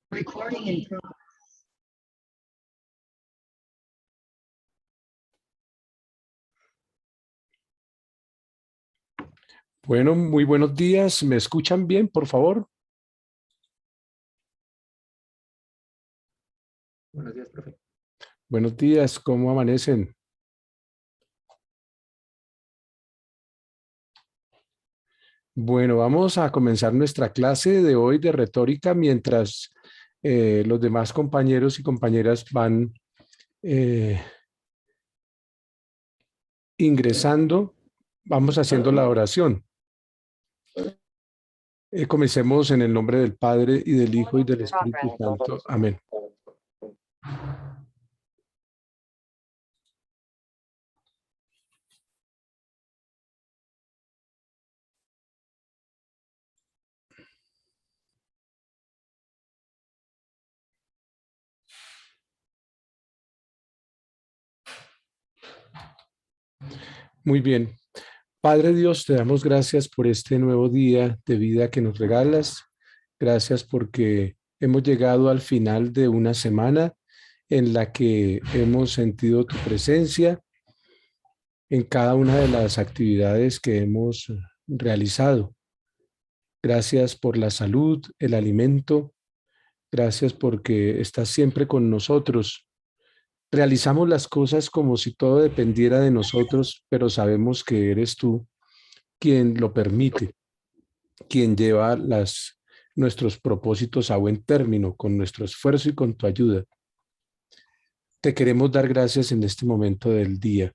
Recording in progress. Bueno, muy buenos días. ¿Me escuchan bien, por favor? Buenos días, profe. Buenos días, ¿cómo amanecen? Bueno, vamos a comenzar nuestra clase de hoy de retórica mientras los demás compañeros y compañeras van ingresando. Vamos haciendo la oración. Comencemos en el nombre del Padre y del Hijo y del Espíritu Santo. Amén. Muy bien. Padre Dios, te damos gracias por este nuevo día de vida que nos regalas. Gracias porque hemos llegado al final de una semana en la que hemos sentido tu presencia en cada una de las actividades que hemos realizado. Gracias por la salud, el alimento. Gracias porque estás siempre con nosotros. Realizamos las cosas como si todo dependiera de nosotros, pero sabemos que eres tú quien lo permite, quien lleva nuestros propósitos a buen término con nuestro esfuerzo y con tu ayuda. Te queremos dar gracias en este momento del día.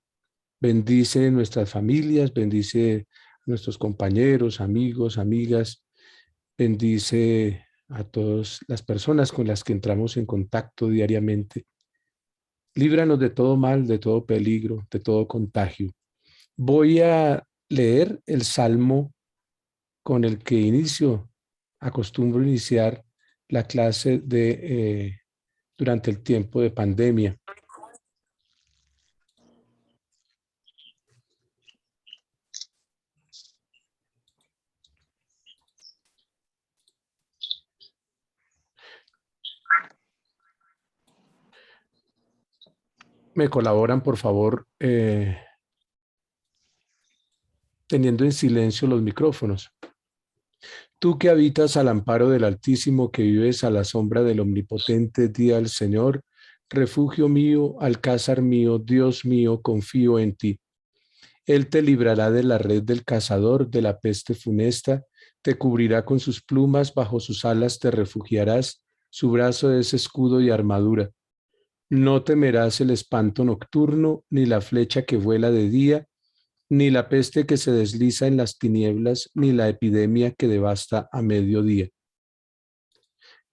Bendice nuestras familias, bendice a nuestros compañeros, amigos, amigas, bendice a todas las personas con las que entramos en contacto diariamente. Líbranos de todo mal, de todo peligro, de todo contagio. Voy a leer el salmo con el que acostumbro iniciar la clase durante el tiempo de pandemia. Me colaboran, por favor, teniendo en silencio los micrófonos. Tú que habitas al amparo del Altísimo, que vives a la sombra del Omnipotente, di al Señor, refugio mío, alcázar mío, Dios mío, confío en ti. Él te librará de la red del cazador, de la peste funesta, te cubrirá con sus plumas, bajo sus alas te refugiarás, su brazo es escudo y armadura. No temerás el espanto nocturno, ni la flecha que vuela de día, ni la peste que se desliza en las tinieblas, ni la epidemia que devasta a mediodía.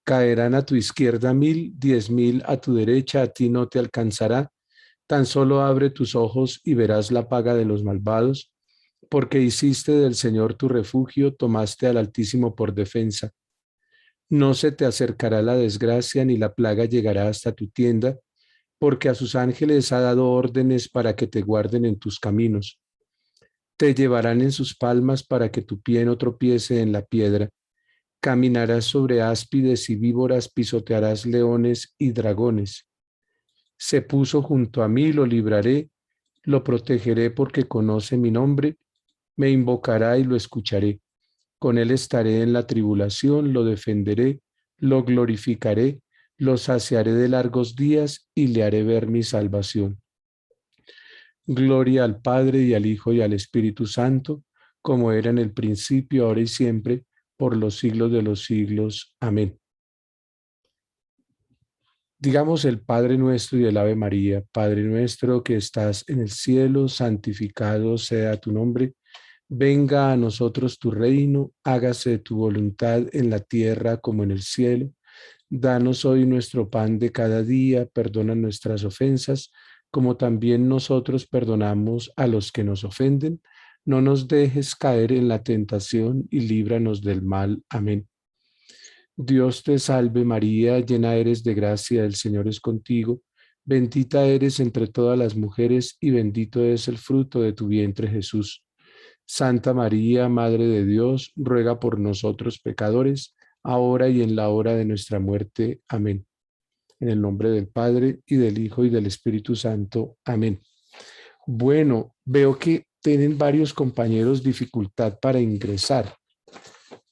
Caerán a tu izquierda 1000, 10,000 a tu derecha, a ti no te alcanzará. Tan solo abre tus ojos y verás la paga de los malvados, porque hiciste del Señor tu refugio, tomaste al Altísimo por defensa. No se te acercará la desgracia, ni la plaga llegará hasta tu tienda, porque a sus ángeles ha dado órdenes para que te guarden en tus caminos. Te llevarán en sus palmas para que tu pie no tropiece en la piedra. Caminarás sobre áspides y víboras, pisotearás leones y dragones. Se puso junto a mí, lo libraré, lo protegeré porque conoce mi nombre, me invocará y lo escucharé. Con él estaré en la tribulación, lo defenderé, lo glorificaré, lo saciaré de largos días y le haré ver mi salvación. Gloria al Padre y al Hijo y al Espíritu Santo, como era en el principio, ahora y siempre, por los siglos de los siglos. Amén. Digamos el Padre nuestro y el Ave María. Padre nuestro que estás en el cielo, santificado sea tu nombre. Venga a nosotros tu reino, hágase tu voluntad en la tierra como en el cielo. Danos hoy nuestro pan de cada día, perdona nuestras ofensas, como también nosotros perdonamos a los que nos ofenden. No nos dejes caer en la tentación y líbranos del mal. Amén. Dios te salve María, llena eres de gracia, el Señor es contigo. Bendita eres entre todas las mujeres y bendito es el fruto de tu vientre Jesús. Santa María, Madre de Dios, ruega por nosotros pecadores, ahora y en la hora de nuestra muerte. Amén. En el nombre del Padre, y del Hijo, y del Espíritu Santo. Amén. Bueno, veo que tienen varios compañeros dificultad para ingresar.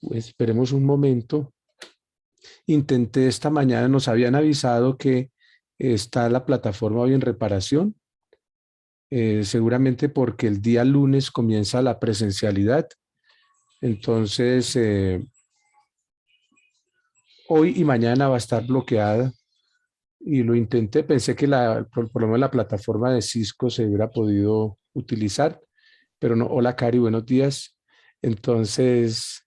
Pues esperemos un momento. Intenté esta mañana, nos habían avisado que está la plataforma hoy en reparación, seguramente porque el día lunes comienza la presencialidad. Entonces, hoy y mañana va a estar bloqueada y lo intenté. Pensé que por lo menos la plataforma de Cisco se hubiera podido utilizar, pero no. Hola, Cari, buenos días. Entonces,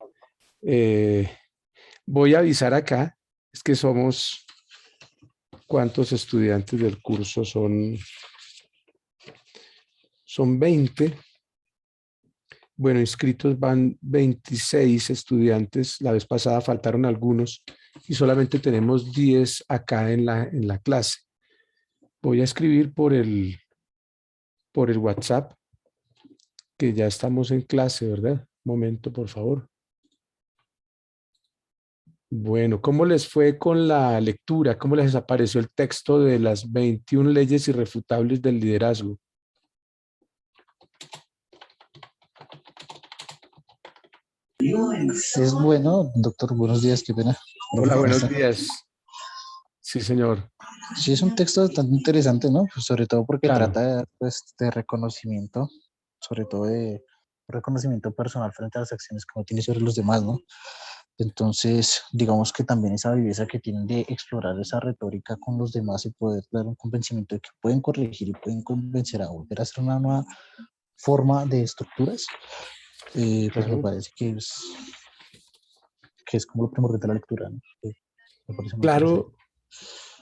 eh, voy a avisar acá. Es que somos, ¿cuántos estudiantes del curso? Son 20. Bueno, inscritos van 26 estudiantes. La vez pasada faltaron algunos y solamente tenemos 10 acá en la clase. Voy a escribir por el WhatsApp que ya estamos en clase, ¿verdad? Un momento, por favor. Bueno, ¿cómo les fue con la lectura? ¿Cómo les apareció el texto de las 21 leyes irrefutables del liderazgo? Es bueno, doctor, buenos días, qué pena. Profe, Hola, ¿cómo buenos está? días. Sí, señor. Sí, es un texto bastante interesante, ¿no? Pues sobre todo porque Claro, trata pues, de reconocimiento, sobre todo de reconocimiento personal frente a las acciones que uno tiene sobre los demás, ¿no? Entonces, digamos que también esa viveza que tienen de explorar esa retórica con los demás y poder dar un convencimiento de que pueden corregir y pueden convencer a volver a hacer una nueva forma de estructuras, pues me claro. parece que es como lo primordial de la lectura, ¿no? Me parece muy interesante. Claro,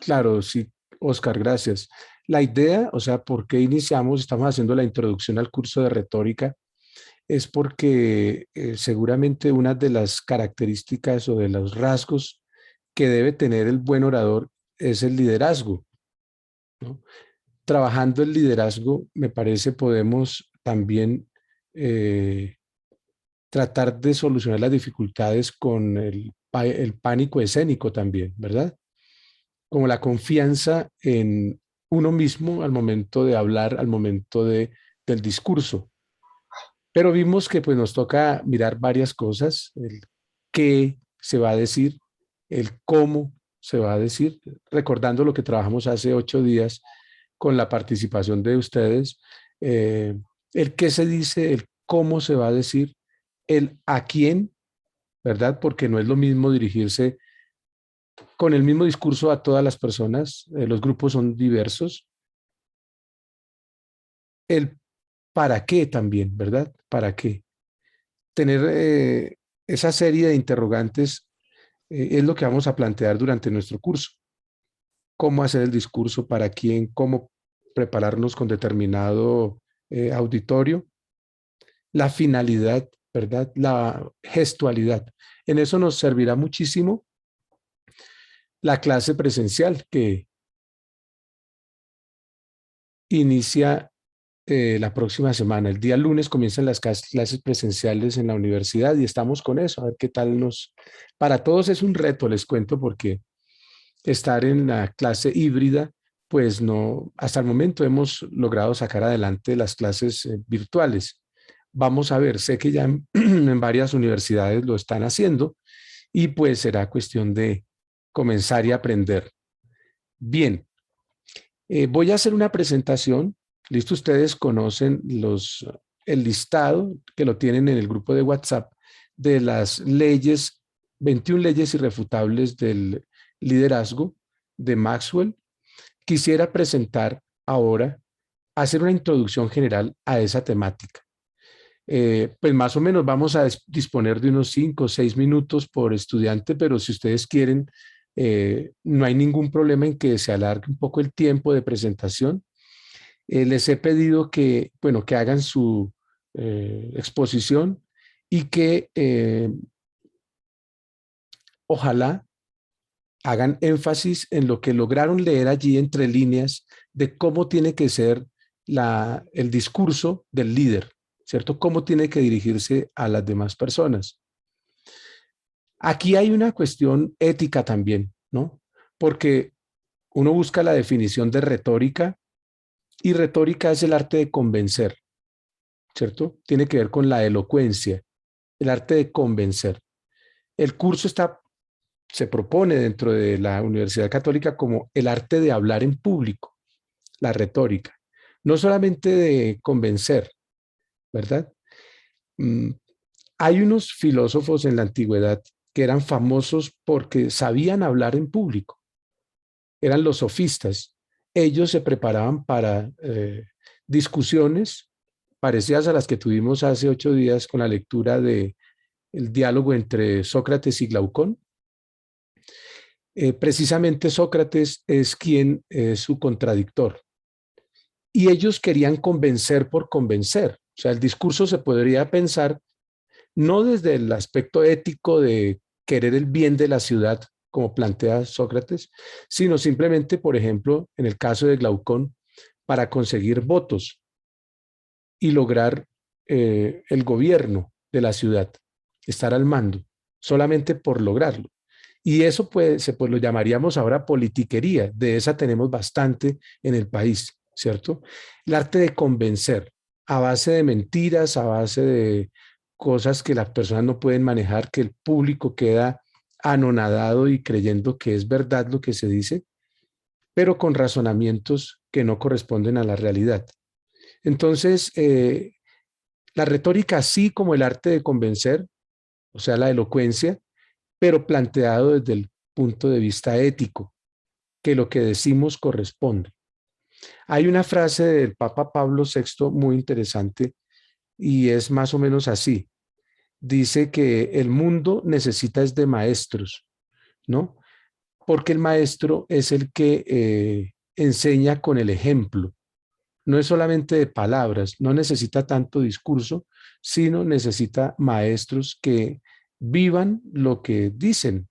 claro, sí, Oscar, gracias. La idea, o sea, ¿por qué iniciamos? Estamos haciendo la introducción al curso de retórica, es porque seguramente una de las características o de los rasgos que debe tener el buen orador es el liderazgo, ¿no? Trabajando el liderazgo, me parece, podemos también eh, tratar de solucionar las dificultades con el pánico escénico también, ¿verdad? Como la confianza en uno mismo al momento de hablar, al momento del discurso. Pero vimos que pues nos toca mirar varias cosas, el qué se va a decir, el cómo se va a decir, recordando lo que trabajamos hace 8 días con la participación de ustedes, eh, el qué se dice, el cómo se va a decir, el a quién, ¿verdad? Porque no es lo mismo dirigirse con el mismo discurso a todas las personas, los grupos son diversos, el para qué también, ¿verdad? ¿Para qué? Tener esa serie de interrogantes es lo que vamos a plantear durante nuestro curso. Cómo hacer el discurso, para quién, cómo prepararnos con determinado auditorio, la finalidad, ¿verdad? La gestualidad. En eso nos servirá muchísimo la clase presencial que inicia la próxima semana. El día lunes comienzan las clases presenciales en la universidad y estamos con eso, a ver qué tal nos... Para todos es un reto, les cuento, porque estar en la clase híbrida, pues no, hasta el momento hemos logrado sacar adelante las clases virtuales. Vamos a ver, sé que ya en varias universidades lo están haciendo y pues será cuestión de comenzar y aprender. Bien, voy a hacer una presentación. Listo, ustedes conocen el listado que lo tienen en el grupo de WhatsApp de las leyes, 21 leyes irrefutables del liderazgo de Maxwell. Quisiera presentar ahora, hacer una introducción general a esa temática. Pues más o menos vamos a disponer de unos 5 o 6 minutos por estudiante, pero si ustedes quieren, no hay ningún problema en que se alargue un poco el tiempo de presentación. Les he pedido que, bueno, que hagan su exposición y que ojalá hagan énfasis en lo que lograron leer allí entre líneas de cómo tiene que ser el discurso del líder, ¿cierto? Cómo tiene que dirigirse a las demás personas. Aquí hay una cuestión ética también, ¿no? Porque uno busca la definición de retórica y retórica es el arte de convencer, ¿cierto? Tiene que ver con la elocuencia, el arte de convencer. El curso se propone dentro de la Universidad Católica como el arte de hablar en público, la retórica, no solamente de convencer, ¿verdad? Mm, Hay unos filósofos en la antigüedad que eran famosos porque sabían hablar en público, eran los sofistas. Ellos se preparaban para discusiones parecidas a las que tuvimos hace 8 días con la lectura de el diálogo entre Sócrates y Glaucón. Precisamente Sócrates es quien es su contradictor. Y ellos querían convencer por convencer. O sea, el discurso se podría pensar no desde el aspecto ético de querer el bien de la ciudad, como plantea Sócrates, sino simplemente, por ejemplo, en el caso de Glaucón, para conseguir votos y lograr el gobierno de la ciudad, estar al mando, solamente por lograrlo. Y eso pues lo llamaríamos ahora politiquería, de esa tenemos bastante en el país, ¿cierto? El arte de convencer a base de mentiras, a base de cosas que las personas no pueden manejar, que el público queda anonadado y creyendo que es verdad lo que se dice, pero con razonamientos que no corresponden a la realidad. Entonces, la retórica, así como el arte de convencer, o sea, la elocuencia, pero planteado desde el punto de vista ético, que lo que decimos corresponde. Hay una frase del Papa Pablo VI muy interesante y es más o menos así. Dice que el mundo necesita es de maestros, ¿no? Porque el maestro es el que enseña con el ejemplo. No es solamente de palabras, no necesita tanto discurso, sino necesita maestros que vivan lo que dicen,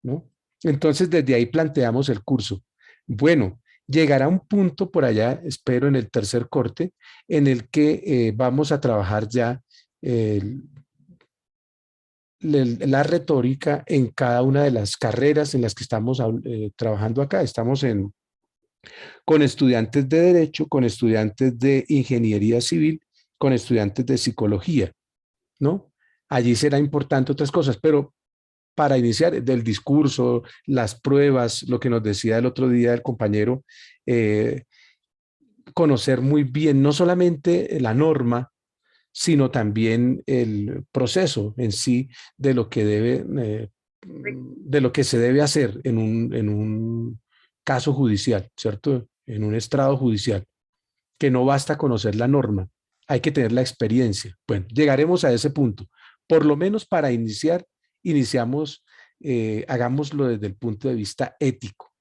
¿no? Entonces, desde ahí planteamos el curso. Bueno, llegará un punto por allá, espero en el tercer corte, en el que vamos a trabajar ya eh, la retórica en cada una de las carreras en las que estamos trabajando acá. Estamos con estudiantes de Derecho, con estudiantes de Ingeniería Civil, con estudiantes de Psicología, ¿no? Allí será importante otras cosas, pero para iniciar del discurso, las pruebas, lo que nos decía el otro día el compañero, eh, conocer muy bien no solamente la norma, sino también el proceso en sí de lo que de lo que se debe hacer en un caso judicial, ¿cierto? En un estrado judicial, que no basta conocer la norma, hay que tener la experiencia. Bueno, llegaremos a ese punto. Por lo menos para iniciar, iniciamos, hagámoslo desde el punto de vista ético,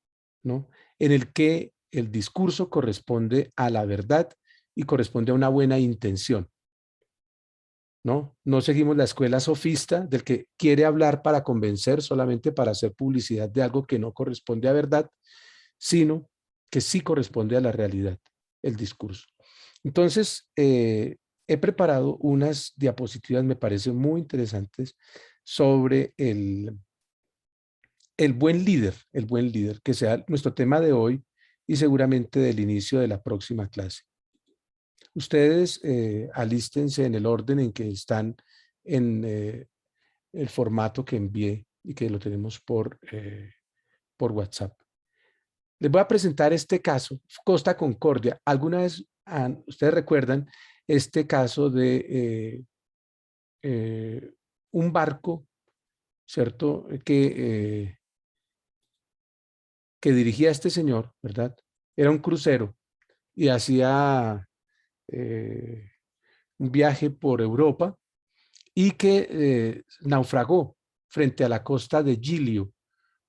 ¿no? En el que el discurso corresponde a la verdad y corresponde a una buena intención, ¿no? No seguimos la escuela sofista del que quiere hablar para convencer solamente para hacer publicidad de algo que no corresponde a verdad, sino que sí corresponde a la realidad, el discurso. Entonces, he preparado unas diapositivas, me parecen muy interesantes, sobre el buen líder, que sea nuestro tema de hoy y seguramente del inicio de la próxima clase. Ustedes alístense en el orden en que están en el formato que envié y que lo tenemos por WhatsApp. Les voy a presentar este caso, Costa Concordia. ¿Alguna vez ustedes recuerdan este caso de un barco, ¿cierto? Que dirigía a este señor, ¿verdad? Era un crucero y hacía eh, un viaje por Europa y que naufragó frente a la costa de Giglio,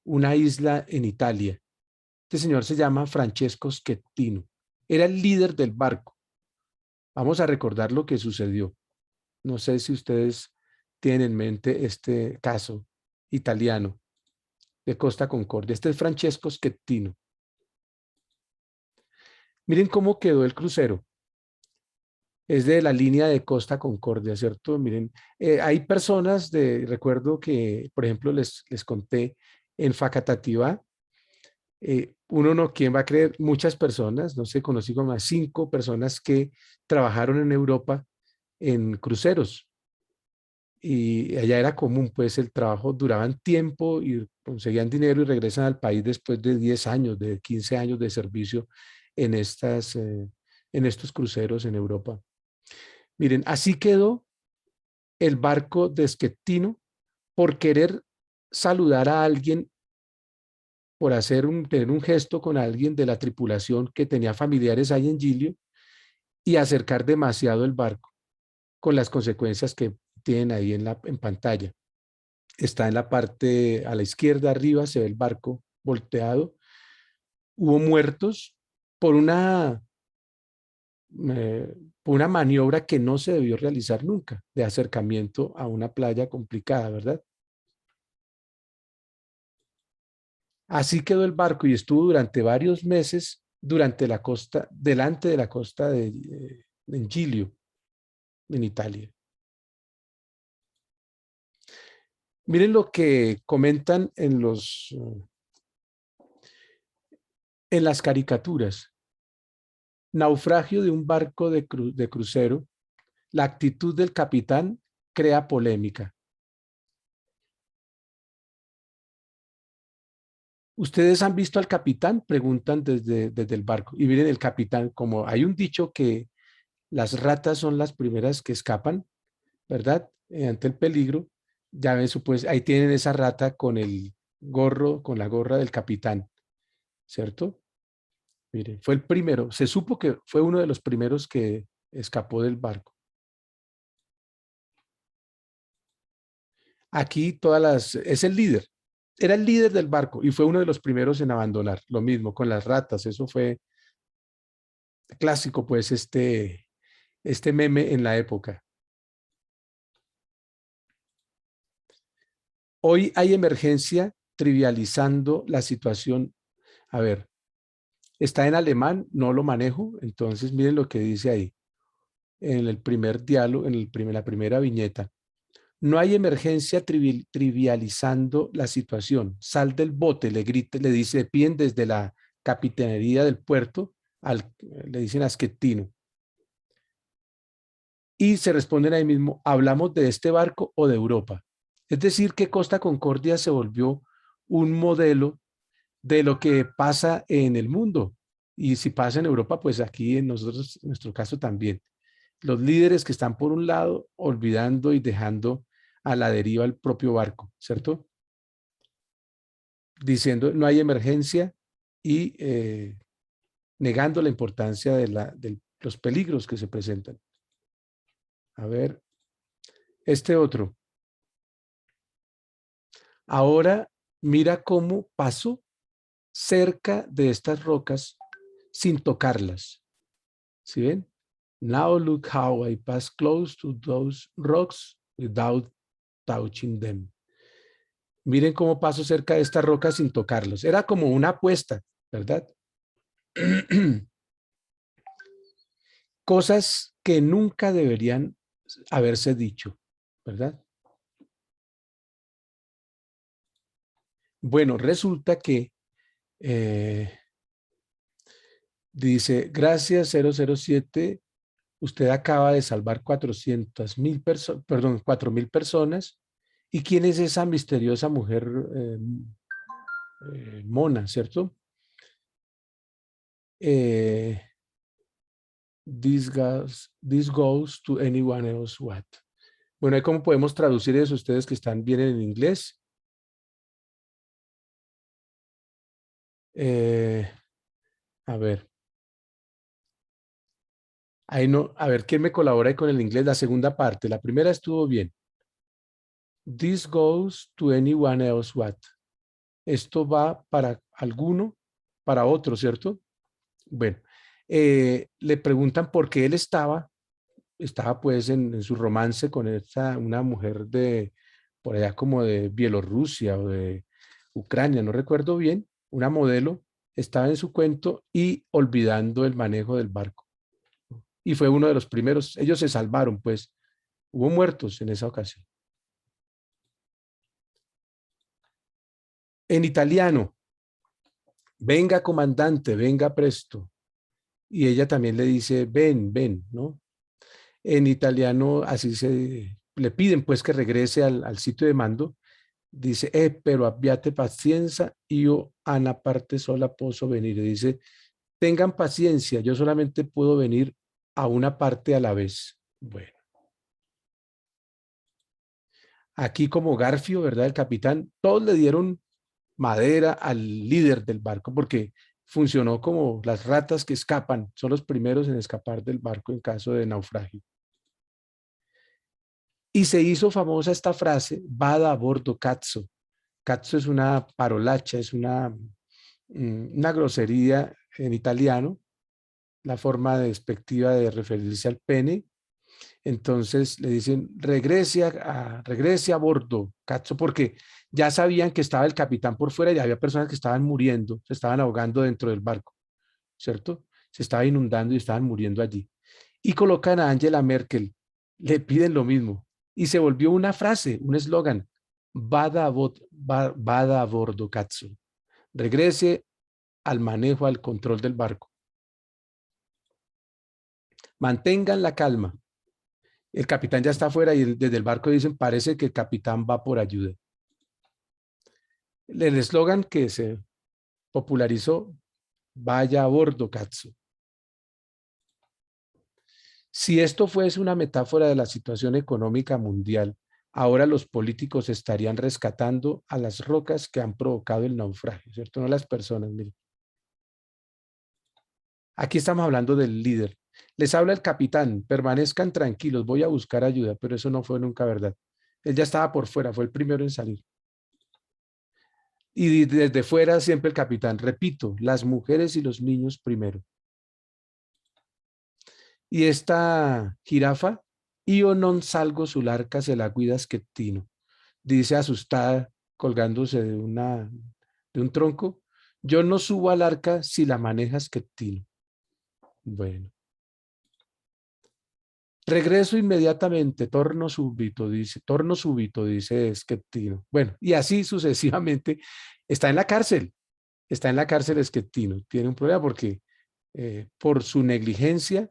una isla en Italia. Este señor se llama Francesco Schettino. Era el líder del barco. Vamos a recordar lo que sucedió. No sé si ustedes tienen en mente este caso italiano de Costa Concordia. Este es Francesco Schettino. Miren cómo quedó el crucero. es de la línea de Costa Concordia, ¿cierto? Miren, hay personas recuerdo que, por ejemplo, les conté en Facatativá, uno no, ¿quién va a creer? Muchas personas, no sé, conocí como a 5 personas que trabajaron en Europa en cruceros y allá era común, pues el trabajo duraban tiempo y conseguían dinero y regresan al país después de 10 años, de 15 años de servicio en en estos cruceros en Europa. Miren, así quedó el barco de Schettino por querer saludar a alguien, por tener un gesto con alguien de la tripulación que tenía familiares ahí en Giglio y acercar demasiado el barco, con las consecuencias que tienen ahí en pantalla. Está en la parte a la izquierda arriba, se ve el barco volteado. Hubo muertos por por una maniobra que no se debió realizar nunca, de acercamiento a una playa complicada, ¿verdad? Así quedó el barco y estuvo durante varios meses delante de la costa en Giglio, en Italia. Miren lo que comentan en las caricaturas. Naufragio de un barco de crucero. La actitud del capitán crea polémica. ¿Ustedes han visto al capitán? Preguntan desde el barco. Y miren el capitán, como hay un dicho que las ratas son las primeras que escapan, ¿verdad? Ante el peligro. Ya ven, pues ahí tienen esa rata con el gorro, con la gorra del capitán, ¿cierto? Miren, fue el primero. Se supo que fue uno de los primeros que escapó del barco. Aquí es el líder. Era el líder del barco y fue uno de los primeros en abandonar. Lo mismo con las ratas. Eso fue clásico, pues, este meme en la época. Hoy hay emergencia trivializando la situación. A ver, está en alemán, no lo manejo, entonces miren lo que dice ahí, en el primer diálogo, la primera viñeta. No hay emergencia trivializando la situación. Sal del bote, le grita, le dice, piden desde la capitanería del puerto, le dicen a Schettino. Y se responden ahí mismo, ¿hablamos de este barco o de Europa? Es decir, que Costa Concordia se volvió un modelo de lo que pasa en el mundo. Y si pasa en Europa, pues aquí en nuestro caso también. Los líderes que están por un lado olvidando y dejando a la deriva el propio barco, ¿cierto? Diciendo no hay emergencia y negando la importancia de los peligros que se presentan. A ver, este otro. Ahora mira cómo pasó cerca de estas rocas sin tocarlas. ¿Sí ven? Now look how I pass close to those rocks without touching them. Miren cómo paso cerca de estas rocas sin tocarlos. Era como una apuesta, ¿verdad? Cosas que nunca deberían haberse dicho, ¿verdad? Bueno, resulta que dice, gracias 007, usted acaba de salvar 400,000 personas, perdón, 4,000 personas. ¿Y quién es esa misteriosa mujer mona, cierto? Eh, this goes to anyone else what. Bueno, ¿cómo podemos traducir eso ustedes que están bien en inglés? Eh, a ver, ahí no, a ver, ¿quién me colabora ahí con el inglés? La segunda parte, la primera estuvo bien. This goes to anyone else what. Esto va para alguno, para otro, ¿cierto? Bueno, le preguntan por qué él estaba pues en su romance con una mujer por allá como de Bielorrusia o de Ucrania, no recuerdo bien, una modelo, estaba en su cuento y olvidando el manejo del barco. y fue uno de los primeros. Ellos se salvaron, pues hubo muertos en esa ocasión. En italiano, venga comandante, venga presto. Y ella también le dice, ven, ven, ¿no? En italiano así le piden pues que regrese al sitio de mando. Dice, pero abbiate pazienza, io a una parte sola posso venire. Dice, tengan paciencia, yo solamente puedo venir a una parte a la vez. Bueno, aquí como Garfio, ¿verdad? El capitán, todos le dieron madera al líder del barco porque funcionó como las ratas que escapan, son los primeros en escapar del barco en caso de naufragio. Y se hizo famosa esta frase, vada a bordo cazzo. Cazzo es una parolacha, es una grosería en italiano, la forma despectiva de referirse al pene. Entonces le dicen, regrese a bordo, cazzo, porque ya sabían que estaba el capitán por fuera y había personas que estaban muriendo, se estaban ahogando dentro del barco, ¿cierto? Se estaba inundando y estaban muriendo allí. Y colocan a Angela Merkel, le piden lo mismo. Y se volvió una frase, un eslogan, vada a bordo, cazzo. Regrese al manejo, al control del barco. Mantengan la calma. El capitán ya está afuera y desde el barco dicen, parece que el capitán va por ayuda. El eslogan que se popularizó, vaya a bordo, cazzo. Si esto fuese una metáfora de la situación económica mundial, ahora los políticos estarían rescatando a las rocas que han provocado el naufragio, ¿cierto? No las personas, miren. Aquí estamos hablando del líder. Les habla el capitán, permanezcan tranquilos, voy a buscar ayuda, pero eso no fue nunca verdad. Él ya estaba por fuera, fue el primero en salir. Y desde fuera siempre el capitán, repito, las mujeres y los niños primero. Y esta jirafa, io non salgo sull'arca se la guida Schettino, dice asustada, colgándose de un tronco, yo no subo al arca si la maneja Schettino. Bueno. Regreso inmediatamente, torno súbito, dice Schettino. Bueno, y así sucesivamente está en la cárcel Schettino. Tiene un problema porque por su negligencia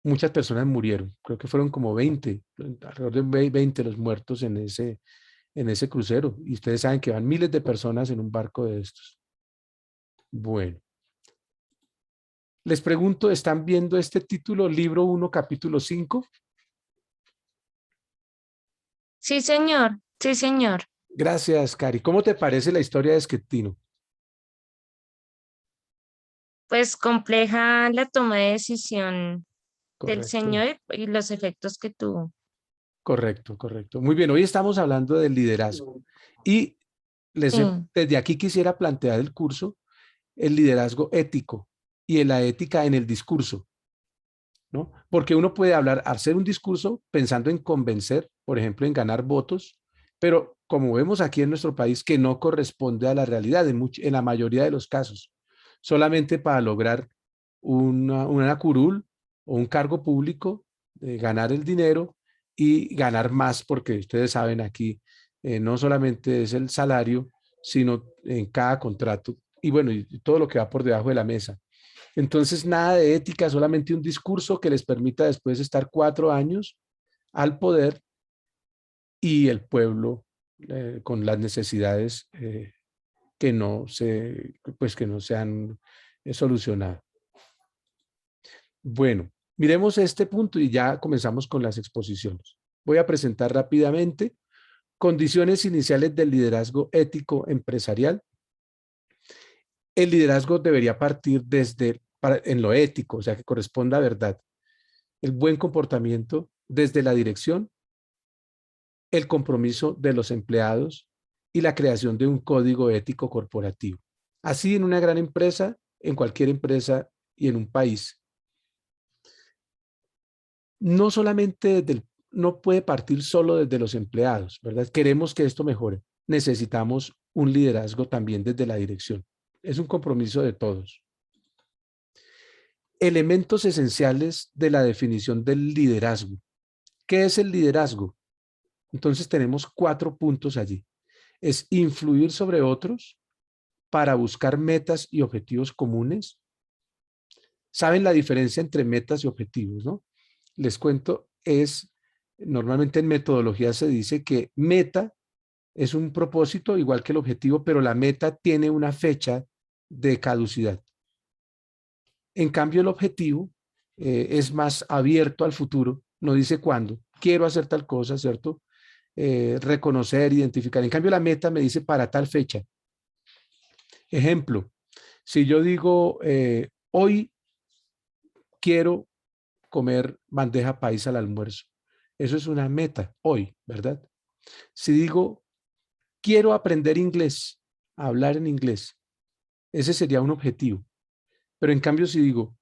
muchas personas murieron. Creo que fueron como 20, alrededor de 20 los muertos en ese crucero. Y ustedes saben que van miles de personas en un barco de estos. Bueno. Les pregunto, ¿están viendo este título, libro 1, capítulo 5? Sí, señor. Sí, señor. Gracias, Cari. ¿Cómo te parece la historia de Schettino? Pues compleja la toma de decisión del Correcto, señor y los efectos que tuvo. correcto, correcto. Muy bien, hoy estamos hablando del liderazgo. Y Sí, desde aquí quisiera plantear el curso, el liderazgo ético y en la ética en el discurso, ¿no? Porque uno puede hacer un discurso pensando en convencer, por ejemplo, en ganar votos, pero como vemos aquí en nuestro país, que no corresponde a la realidad en la mayoría de los casos, solamente para lograr una curul o un cargo público, ganar el dinero y ganar más, porque ustedes saben aquí, no solamente es el salario, sino en cada contrato y bueno, y todo lo que va por debajo de la mesa. Entonces, nada de ética, solamente un discurso que les permita después estar 4 años al poder y el pueblo con las necesidades que no se han solucionado. Bueno, miremos este punto y ya comenzamos con las exposiciones. Voy a presentar rápidamente condiciones iniciales del liderazgo ético empresarial. El liderazgo debería partir en lo ético, o sea, que corresponda a verdad. El buen comportamiento desde la dirección, el compromiso de los empleados y la creación de un código ético corporativo. Así en una gran empresa, en cualquier empresa y en un país. No solamente no puede partir solo desde los empleados, ¿verdad? Queremos que esto mejore. Necesitamos un liderazgo también desde la dirección. Es un compromiso de todos. elementos esenciales de la definición del liderazgo. ¿Qué es el liderazgo? Entonces tenemos 4 puntos allí. Es influir sobre otros para buscar metas y objetivos comunes. ¿Saben la diferencia entre metas y objetivos, no? Les cuento, normalmente en metodología se dice que meta es un propósito igual que el objetivo, pero la meta tiene una fecha de caducidad. En cambio, el objetivo es más abierto al futuro, no dice cuándo, quiero hacer tal cosa, ¿cierto? Reconocer, identificar. En cambio, la meta me dice para tal fecha. Ejemplo, si yo digo, hoy quiero comer bandeja paisa al almuerzo, eso es una meta, hoy, ¿verdad? Si digo, quiero aprender inglés, hablar en inglés, ese sería un objetivo. Pero en cambio, si digo,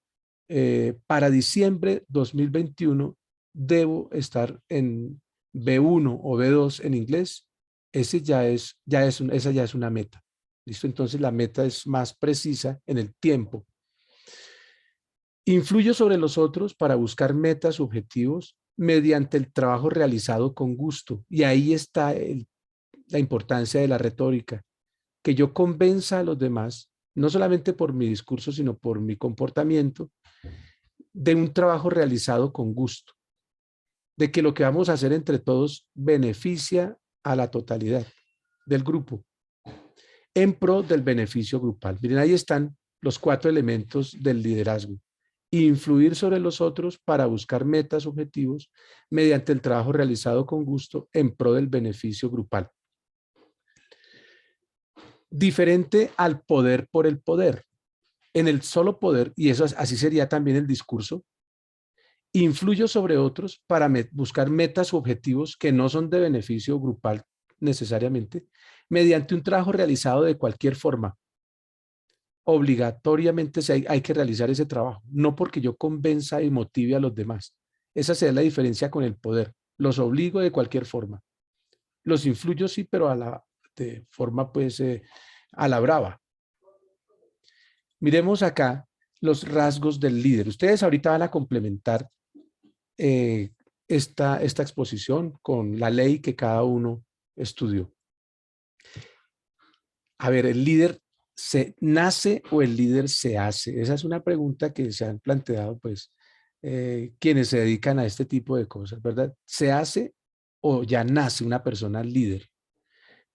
para diciembre 2021 debo estar en B1 o B2 en inglés, esa ya es una meta. ¿Listo? Entonces la meta es más precisa en el tiempo. Influyo sobre los otros para buscar metas, objetivos, mediante el trabajo realizado con gusto. Y ahí está la importancia de la retórica, que yo convenza a los demás, no solamente por mi discurso, sino por mi comportamiento, de un trabajo realizado con gusto, de que lo que vamos a hacer entre todos beneficia a la totalidad del grupo, en pro del beneficio grupal. Miren, ahí están los 4 elementos del liderazgo. Influir sobre los otros para buscar metas, objetivos, mediante el trabajo realizado con gusto en pro del beneficio grupal. Diferente al poder por el poder. En el solo poder, y eso así sería también el discurso, influyo sobre otros para buscar metas u objetivos que no son de beneficio grupal necesariamente, mediante un trabajo realizado de cualquier forma. Obligatoriamente hay que realizar ese trabajo, no porque yo convenza y motive a los demás. Esa sería la diferencia con el poder. Los obligo de cualquier forma. Los influyo sí, pero de forma pues a la brava. Miremos acá los rasgos del líder. Ustedes ahorita van a complementar esta exposición con la ley que cada uno estudió. A ver, ¿el líder se nace o el líder se hace? Esa es una pregunta que se han planteado pues quienes se dedican a este tipo de cosas, ¿verdad? ¿Se hace o ya nace una persona líder?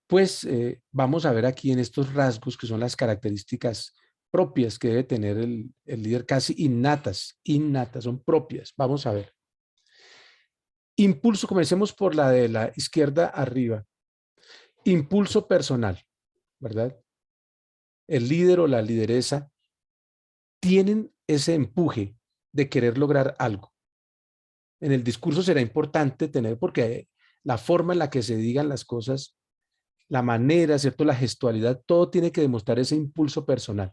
Pues vamos a ver aquí en estos rasgos que son las características propias que debe tener el líder, casi innatas, son propias. Vamos a ver. Impulso, comencemos por la de la izquierda arriba. Impulso personal, ¿verdad? El líder o la lideresa tienen ese empuje de querer lograr algo. En el discurso será importante tener, porque la forma en la que se digan las cosas, la manera, ¿cierto? La gestualidad, todo tiene que demostrar ese impulso personal.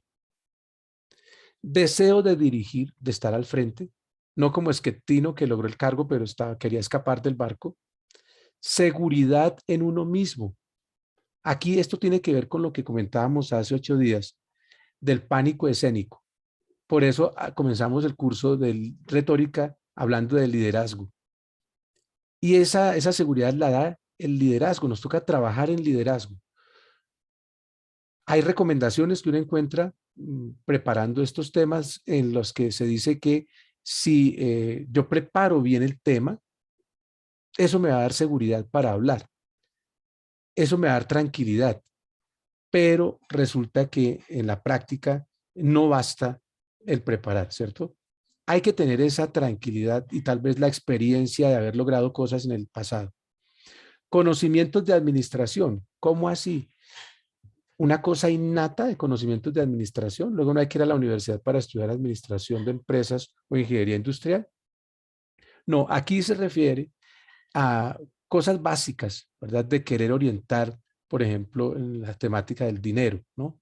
Deseo de dirigir, de estar al frente, no como Schettino que logró el cargo, pero quería escapar del barco. Seguridad en uno mismo. Aquí esto tiene que ver con lo que comentábamos hace 8 días, del pánico escénico. Por eso comenzamos el curso de retórica hablando del liderazgo. Y esa seguridad la da el liderazgo, nos toca trabajar en liderazgo. Hay recomendaciones que uno encuentra preparando estos temas en los que se dice que si yo preparo bien el tema, eso me va a dar seguridad para hablar. Eso me va a dar tranquilidad. Pero resulta que en la práctica no basta el preparar, ¿cierto? Hay que tener esa tranquilidad y tal vez la experiencia de haber logrado cosas en el pasado. Conocimientos de administración. ¿Cómo así? Una cosa innata de conocimientos de administración. Luego no hay que ir a la universidad para estudiar administración de empresas o ingeniería industrial. No, aquí se refiere a cosas básicas, ¿verdad? De querer orientar, por ejemplo, en la temática del dinero, ¿no?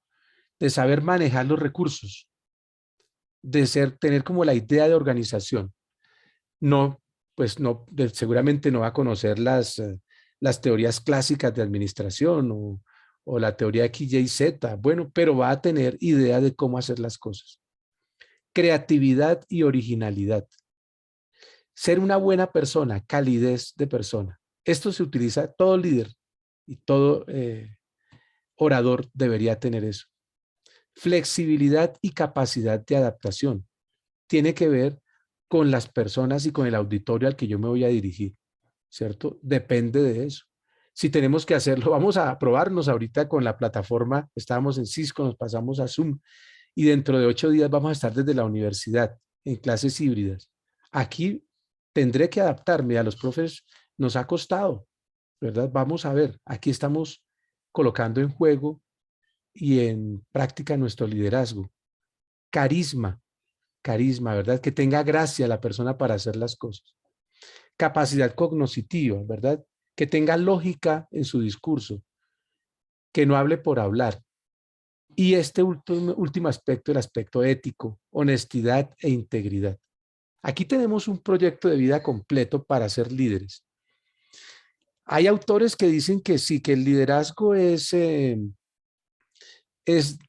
De saber manejar los recursos, de tener como la idea de organización. No, pues no, seguramente no va a conocer las teorías clásicas de administración o la teoría X, Y, Z, bueno, pero va a tener idea de cómo hacer las cosas. creatividad y originalidad. Ser una buena persona, calidez de persona. Esto se utiliza, todo líder y todo orador debería tener eso. Flexibilidad y capacidad de adaptación. Tiene que ver con las personas y con el auditorio al que yo me voy a dirigir, ¿cierto? Depende de eso. Si tenemos que hacerlo, vamos a probarnos ahorita con la plataforma, estábamos en Cisco, nos pasamos a Zoom y dentro de 8 días vamos a estar desde la universidad en clases híbridas. Aquí tendré que adaptarme, a los profes nos ha costado, ¿verdad? Vamos a ver, aquí estamos colocando en juego y en práctica nuestro liderazgo. Carisma, ¿verdad? Que tenga gracia la persona para hacer las cosas. Capacidad cognitiva, ¿verdad? Que tenga lógica en su discurso, que no hable por hablar. Y este último aspecto, el aspecto ético, honestidad e integridad. Aquí tenemos un proyecto de vida completo para ser líderes. Hay autores que dicen que sí, que el liderazgo es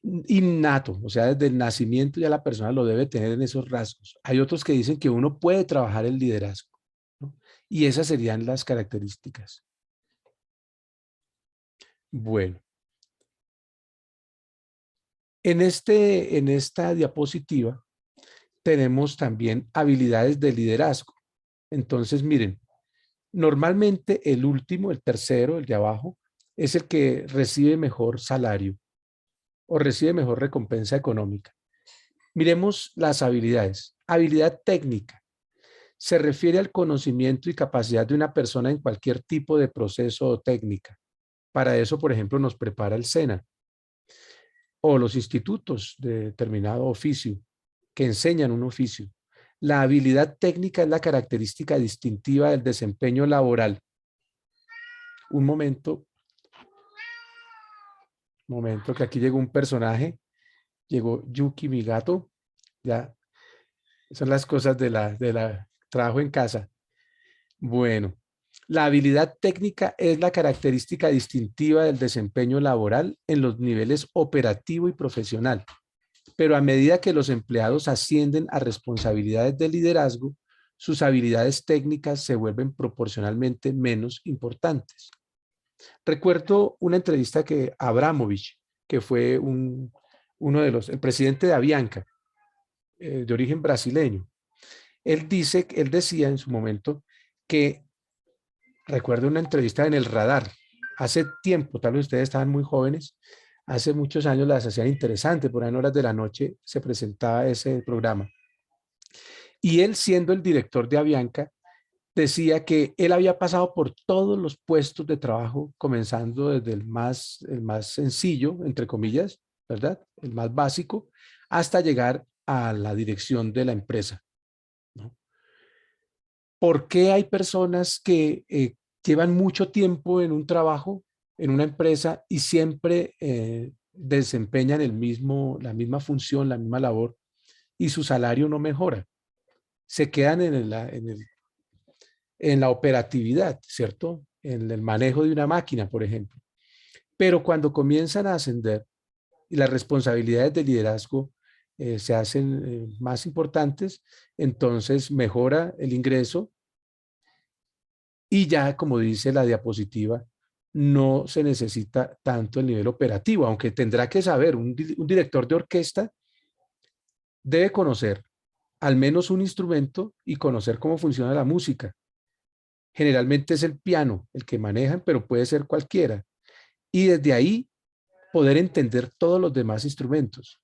innato, o sea, desde el nacimiento ya la persona lo debe tener en esos rasgos. Hay otros que dicen que uno puede trabajar el liderazgo, ¿no? Y esas serían las características. Bueno, en esta diapositiva tenemos también habilidades de liderazgo. Entonces, miren, normalmente el último, el tercero, el de abajo, es el que recibe mejor salario o recibe mejor recompensa económica. Miremos las habilidades. Habilidad técnica. Se refiere al conocimiento y capacidad de una persona en cualquier tipo de proceso o técnica. Para eso, por ejemplo, nos prepara el SENA o los institutos de determinado oficio que enseñan un oficio. La habilidad técnica es la característica distintiva del desempeño laboral. Un momento, que aquí llegó un personaje, llegó Yuki, mi gato, ya, son las cosas de la trabajo en casa. Bueno, la habilidad técnica es la característica distintiva del desempeño laboral en los niveles operativo y profesional. Pero a medida que los empleados ascienden a responsabilidades de liderazgo, sus habilidades técnicas se vuelven proporcionalmente menos importantes. Recuerdo una entrevista que Abramovich, que fue el presidente de Avianca, de origen brasileño, él decía en su momento que, recuerdo una entrevista en El Radar, hace tiempo, tal vez ustedes estaban muy jóvenes, hace muchos años las hacían interesantes, por ahí en horas de la noche se presentaba ese programa. Y él, siendo el director de Avianca, decía que él había pasado por todos los puestos de trabajo, comenzando desde el más sencillo, entre comillas, ¿verdad? El más básico, hasta llegar a la dirección de la empresa, ¿no? ¿Por qué hay personas que llevan mucho tiempo en un trabajo, en una empresa y siempre desempeñan la misma función, la misma labor y su salario no mejora? Se quedan en la operatividad, ¿cierto? En el manejo de una máquina, por ejemplo. Pero cuando comienzan a ascender y las responsabilidades de liderazgo se hacen más importantes, entonces mejora el ingreso y ya, como dice la diapositiva, no se necesita tanto el nivel operativo, aunque tendrá que saber, un director de orquesta debe conocer al menos un instrumento y conocer cómo funciona la música. Generalmente es el piano el que manejan, pero puede ser cualquiera. Y desde ahí poder entender todos los demás instrumentos.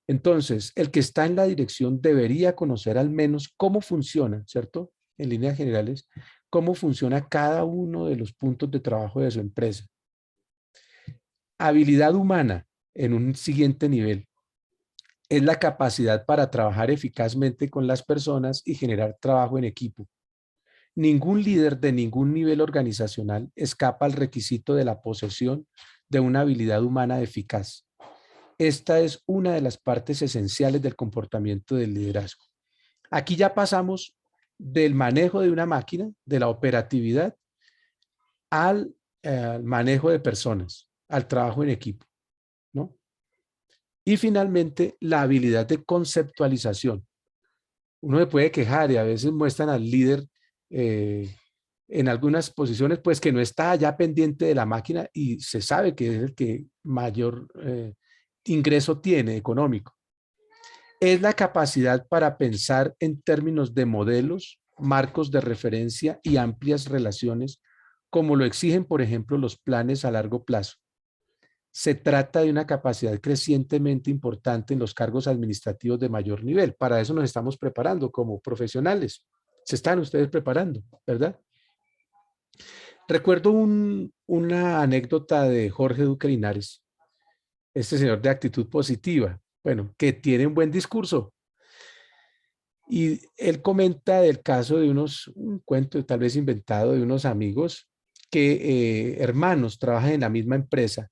Entonces, el que está en la dirección debería conocer al menos cómo funciona, ¿cierto? En líneas generales, cómo funciona cada uno de los puntos de trabajo de su empresa. Habilidad humana en un siguiente nivel es la capacidad para trabajar eficazmente con las personas y generar trabajo en equipo. Ningún líder de ningún nivel organizacional escapa al requisito de la posesión de una habilidad humana eficaz. Esta es una de las partes esenciales del comportamiento del liderazgo. Aquí ya pasamos del manejo de una máquina, de la operatividad, al manejo de personas, al trabajo en equipo, ¿no? Y finalmente, la habilidad de conceptualización. Uno se puede quejar y a veces muestran al líder en algunas posiciones, pues que no está ya pendiente de la máquina y se sabe que es el que mayor ingreso tiene económico. Es la capacidad para pensar en términos de modelos, marcos de referencia y amplias relaciones, como lo exigen, por ejemplo, los planes a largo plazo. Se trata de una capacidad crecientemente importante en los cargos administrativos de mayor nivel. Para eso nos estamos preparando como profesionales. Se están ustedes preparando, ¿verdad? Recuerdo una anécdota de Jorge Duque Linares, este señor de actitud positiva, bueno, que tiene un buen discurso. Y él comenta del caso de un cuento tal vez inventado de unos amigos que hermanos trabajan en la misma empresa.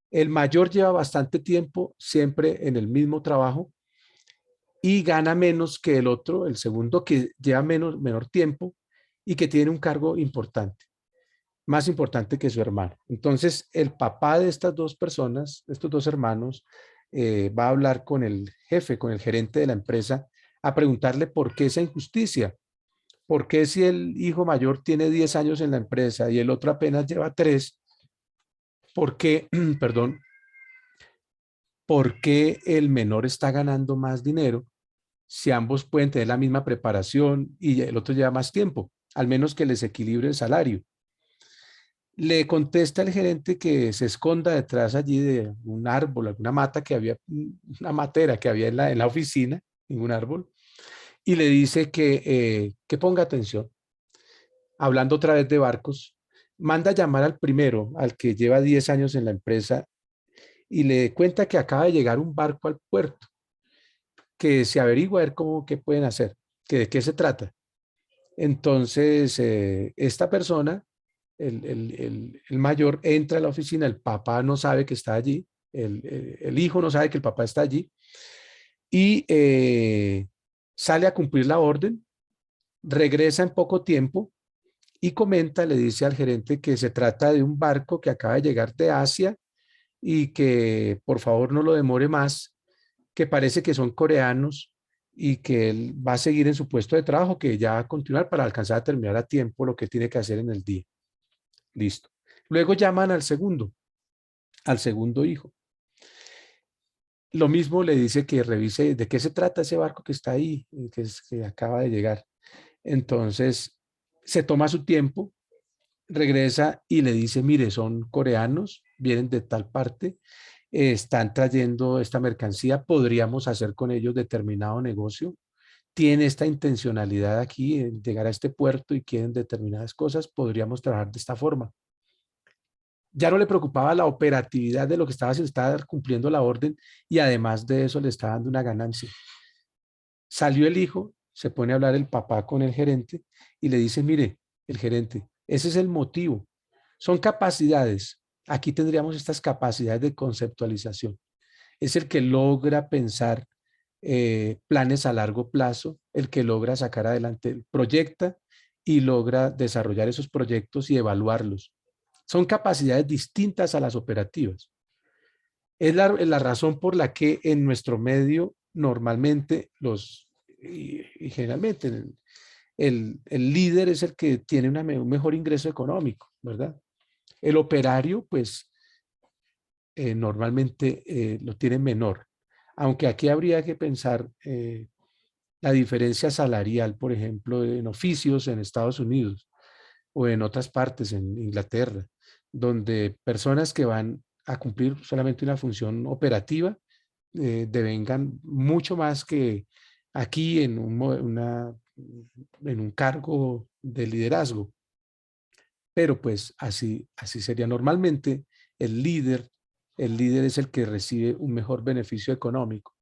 El mayor lleva bastante tiempo siempre en el mismo trabajo y gana menos que el otro, el segundo, que lleva menor tiempo y que tiene un cargo importante, más importante que su hermano. Entonces, el papá de estas dos personas, de estos dos hermanos, va a hablar con el jefe, con el gerente de la empresa, a preguntarle por qué esa injusticia. ¿Por qué si el hijo mayor tiene 10 años en la empresa y el otro apenas lleva 3? ¿Por qué, perdón, por qué el menor está ganando más dinero si ambos pueden tener la misma preparación y el otro lleva más tiempo? Al menos que les equilibre el salario. Le contesta el gerente que se esconda detrás allí de un árbol, alguna mata que había, una matera que había en la oficina, ningún árbol, y le dice que ponga atención. Hablando otra vez de barcos, manda a llamar al primero, al que lleva 10 años en la empresa, y le cuenta que acaba de llegar un barco al puerto, que se averigua a ver qué pueden hacer, que de qué se trata. Entonces, esta persona, el mayor, entra a la oficina, el papá no sabe que está allí, el hijo no sabe que el papá está allí, y sale a cumplir la orden, regresa en poco tiempo y comenta, le dice al gerente que se trata de un barco que acaba de llegar de Asia y que por favor no lo demore más, que parece que son coreanos y que él va a seguir en su puesto de trabajo, que ya va a continuar para alcanzar a terminar a tiempo lo que tiene que hacer en el día. Listo. Luego llaman al segundo hijo. Lo mismo le dice que revise de qué se trata ese barco que está ahí, que acaba de llegar. Entonces, se toma su tiempo, regresa y le dice, mire, son coreanos, vienen de tal parte, están trayendo esta mercancía, podríamos hacer con ellos determinado negocio, tiene esta intencionalidad aquí en llegar a este puerto y quieren determinadas cosas, podríamos trabajar de esta forma. Ya no le preocupaba la operatividad de lo que estaba haciendo, estaba cumpliendo la orden y además de eso le estaba dando una ganancia. Salió el hijo, se pone a hablar el papá con el gerente y le dice, mire, el gerente, ese es el motivo. Son capacidades. Aquí tendríamos estas capacidades de conceptualización. Es el que logra pensar planes a largo plazo, el que logra sacar adelante, proyecta y logra desarrollar esos proyectos y evaluarlos. Son capacidades distintas a las operativas. Es la razón por la que en nuestro medio normalmente y generalmente el líder es el que tiene un mejor ingreso económico, ¿verdad? El operario, pues, normalmente lo tiene menor. Aunque aquí habría que pensar la diferencia salarial, por ejemplo, en oficios en Estados Unidos o en otras partes, en Inglaterra, donde personas que van a cumplir solamente una función operativa devengan mucho más que aquí en un cargo de liderazgo. Pero pues así sería normalmente el líder. El líder es el que recibe un mejor beneficio económico.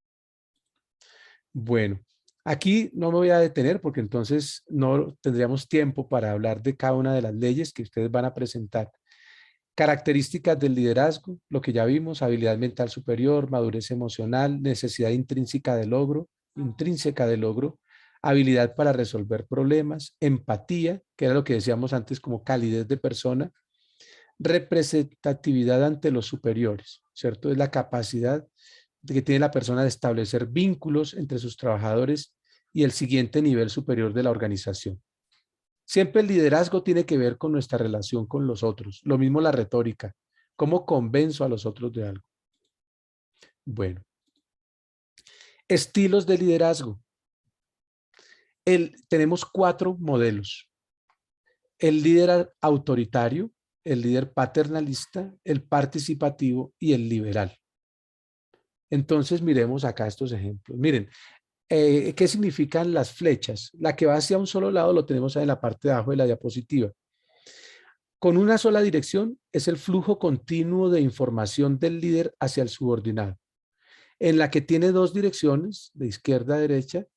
Bueno, aquí no me voy a detener porque entonces no tendríamos tiempo para hablar de cada una de las leyes que ustedes van a presentar. Características del liderazgo, lo que ya vimos, habilidad mental superior, madurez emocional, necesidad intrínseca de logro, habilidad para resolver problemas, empatía, que era lo que decíamos antes como calidez de persona, representatividad ante los superiores, ¿cierto? Es la capacidad que tiene la persona de establecer vínculos entre sus trabajadores y el siguiente nivel superior de la organización. Siempre el liderazgo tiene que ver con nuestra relación con los otros. Lo mismo la retórica. ¿Cómo convenzo a los otros de algo? Bueno, estilos de liderazgo. Tenemos 4 modelos. El líder autoritario, el líder paternalista, el participativo y el liberal. Entonces miremos acá estos ejemplos. Miren, ¿qué significan las flechas? La que va hacia un solo lado lo tenemos ahí en la parte de abajo de la diapositiva. Con una sola dirección es el flujo continuo de información del líder hacia el subordinado. En la que tiene 2 direcciones, de izquierda a derecha,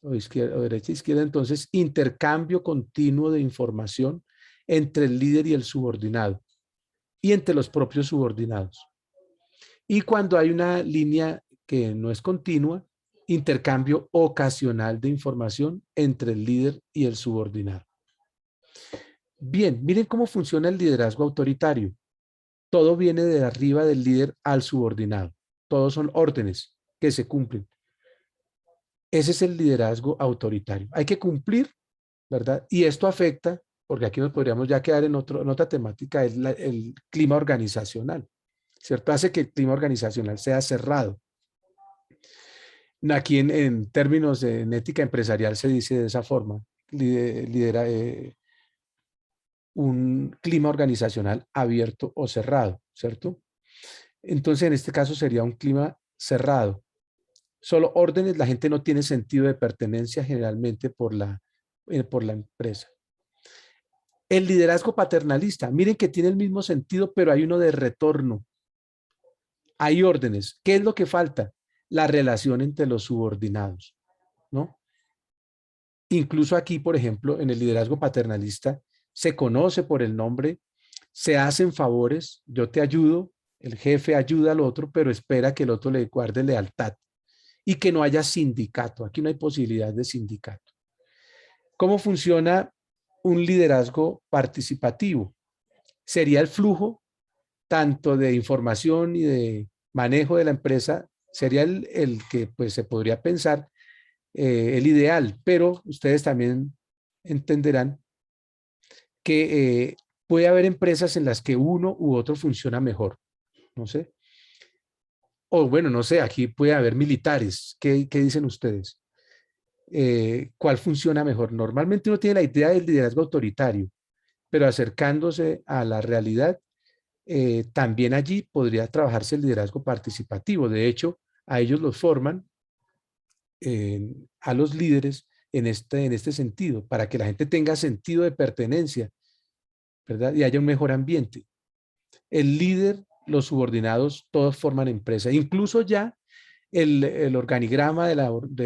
o derecha a izquierda, entonces intercambio continuo de información entre el líder y el subordinado y entre los propios subordinados. Y cuando hay una línea que no es continua, intercambio ocasional de información entre el líder y el subordinado. Bien, miren cómo funciona el liderazgo autoritario. Todo viene de arriba del líder al subordinado. Todos son órdenes que se cumplen. Ese es el liderazgo autoritario. Hay que cumplir, ¿verdad? Y esto afecta, porque aquí nos podríamos ya quedar en otra temática, es el clima organizacional, ¿cierto? Hace que el clima organizacional sea cerrado. Aquí en términos de ética empresarial se dice de esa forma, lidera un clima organizacional abierto o cerrado, ¿cierto? Entonces en este caso sería un clima cerrado. Solo órdenes, la gente no tiene sentido de pertenencia generalmente por la empresa. El liderazgo paternalista, miren que tiene el mismo sentido, pero hay uno de retorno. Hay órdenes. ¿Qué es lo que falta? La relación entre los subordinados, ¿no? Incluso aquí, por ejemplo, en el liderazgo paternalista, se conoce por el nombre, se hacen favores, yo te ayudo, el jefe ayuda al otro, pero espera que el otro le guarde lealtad y que no haya sindicato. Aquí no hay posibilidad de sindicato. ¿Cómo funciona un liderazgo participativo? Sería el flujo tanto de información y de manejo de la empresa, sería el que pues se podría pensar el ideal, pero ustedes también entenderán que puede haber empresas en las que uno u otro funciona mejor, no sé. O bueno, no sé, aquí puede haber militares. ¿Qué dicen ustedes? ¿Cuál funciona mejor? Normalmente uno tiene la idea del liderazgo autoritario, pero acercándose a la realidad, también allí podría trabajarse el liderazgo participativo. De hecho, a ellos los forman, a los líderes, en este sentido, para que la gente tenga sentido de pertenencia, ¿verdad? Y haya un mejor ambiente. El líder, los subordinados, todos forman empresa. Incluso ya el organigrama de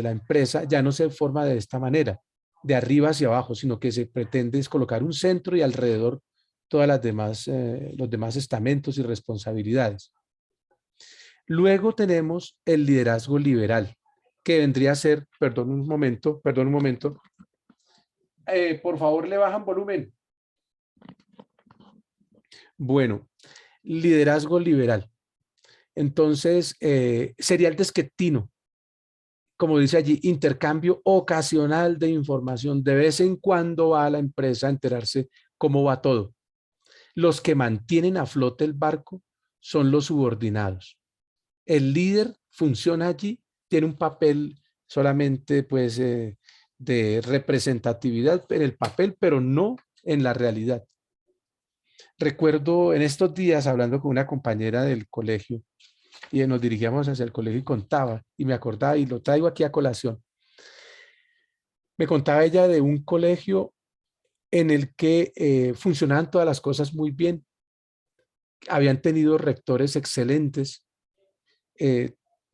la empresa ya no se forma de esta manera, de arriba hacia abajo, sino que se pretende es colocar un centro y alrededor todas las demás, los demás estamentos y responsabilidades. Luego tenemos el liderazgo liberal, que vendría a ser, perdón un momento, por favor le bajan volumen. Bueno, liderazgo liberal. Entonces, sería el desquetino. Como dice allí, intercambio ocasional de información. De vez en cuando va a la empresa a enterarse cómo va todo. Los que mantienen a flote el barco son los subordinados. El líder funciona allí, tiene un papel solamente pues de representatividad en el papel, pero no en la realidad. Recuerdo en estos días hablando con una compañera del colegio y nos dirigíamos hacia el colegio y contaba, y me acordaba, y lo traigo aquí a colación. Me contaba ella de un colegio en el que funcionaban todas las cosas muy bien. Habían tenido rectores excelentes.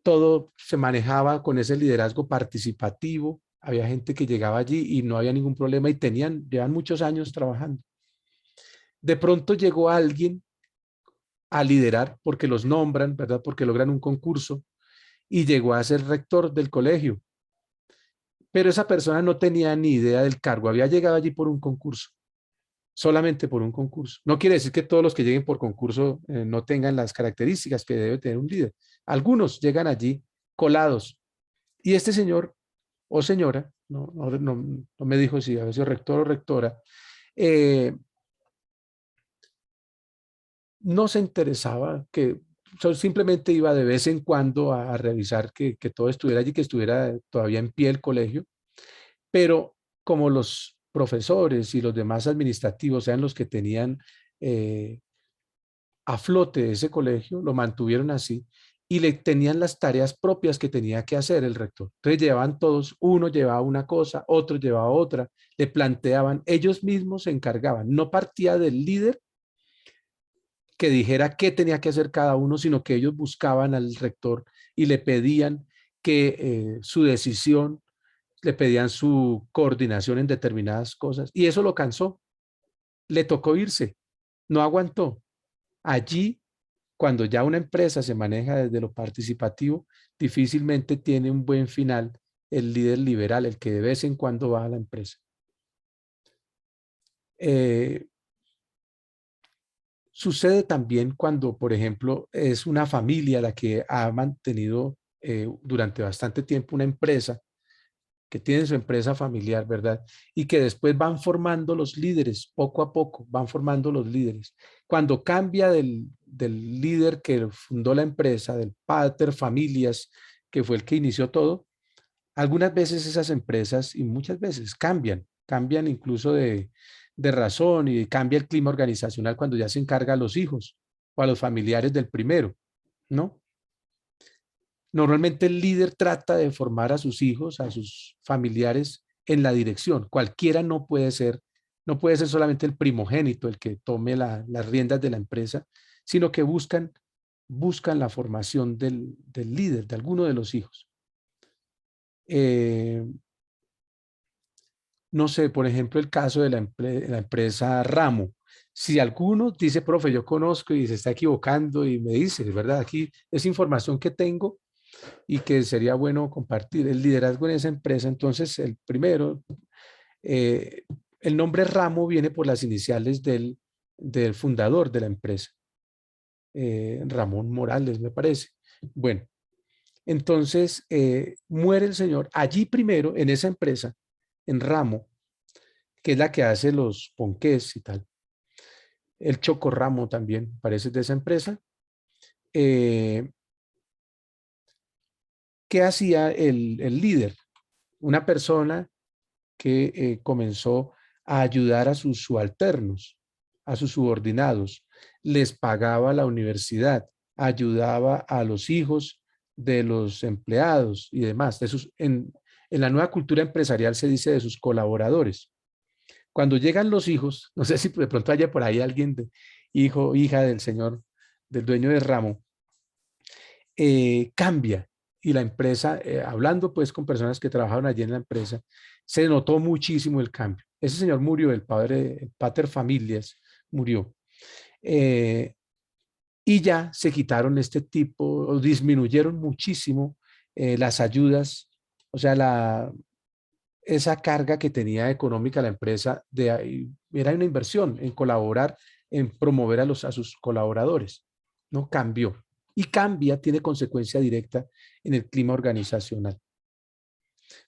Todo se manejaba con ese liderazgo participativo. Había gente que llegaba allí y no había ningún problema y llevan muchos años trabajando. De pronto llegó alguien a liderar porque los nombran, ¿verdad? Porque logran un concurso y llegó a ser rector del colegio. Pero esa persona no tenía ni idea del cargo, había llegado allí por un concurso. solamente por un concurso. No quiere decir que todos los que lleguen por concurso no tengan las características que debe tener un líder. Algunos llegan allí colados. Y este señor o señora, no me dijo si había sido rector o rectora, no se interesaba, que simplemente iba de vez en cuando a revisar que todo estuviera allí, que estuviera todavía en pie el colegio, pero como los profesores y los demás administrativos eran los que tenían a flote ese colegio, lo mantuvieron así y le tenían las tareas propias que tenía que hacer el rector. Entonces llevaban todos, uno llevaba una cosa, otro llevaba otra, le planteaban, ellos mismos se encargaban, no partía del líder que dijera qué tenía que hacer cada uno, sino que ellos buscaban al rector y le pedían que su decisión, le pedían su coordinación en determinadas cosas y eso lo cansó, le tocó irse, no aguantó. Allí, cuando ya una empresa se maneja desde lo participativo, difícilmente tiene un buen final el líder liberal, el que de vez en cuando va a la empresa. Sucede también cuando, por ejemplo, es una familia la que ha mantenido durante bastante tiempo una empresa, que tiene su empresa familiar, ¿verdad? Y que después van formando los líderes, poco a poco, van formando los líderes. Cuando cambia del líder que fundó la empresa, del pater familias, que fue el que inició todo, algunas veces esas empresas y muchas veces cambian incluso de razón y cambia el clima organizacional cuando ya se encarga a los hijos o a los familiares del primero, ¿no? Normalmente el líder trata de formar a sus hijos, a sus familiares en la dirección. Cualquiera no puede ser solamente el primogénito el que tome las riendas de la empresa, sino que buscan la formación del líder, de alguno de los hijos. No sé, por ejemplo, el caso de la empresa Ramo. Si alguno dice, profe, yo conozco y se está equivocando y me dice, ¿verdad? Aquí es información que tengo y que sería bueno compartir. El liderazgo en esa empresa, entonces, el primero, el nombre Ramo viene por las iniciales del fundador de la empresa, Ramón Morales, me parece. Bueno, entonces muere el señor allí primero en esa empresa, en Ramo, que es la que hace los ponqués y tal. El Chocorramo también parece de esa empresa. ¿Qué hacía el líder? Una persona que comenzó a ayudar a sus subalternos, a sus subordinados, les pagaba la universidad, ayudaba a los hijos de los empleados y demás. En la nueva cultura empresarial se dice de sus colaboradores. Cuando llegan los hijos, no sé si de pronto haya por ahí alguien, hijo, hija del señor, del dueño de Ramo, cambia y la empresa, hablando pues con personas que trabajaron allí en la empresa, se notó muchísimo el cambio. Ese señor murió, el pater familias murió. Y ya se quitaron este tipo, o disminuyeron muchísimo las ayudas, o sea, esa carga que tenía económica la empresa, era una inversión en colaborar, en promover a sus colaboradores, ¿no? Cambió. Y cambia, tiene consecuencia directa en el clima organizacional.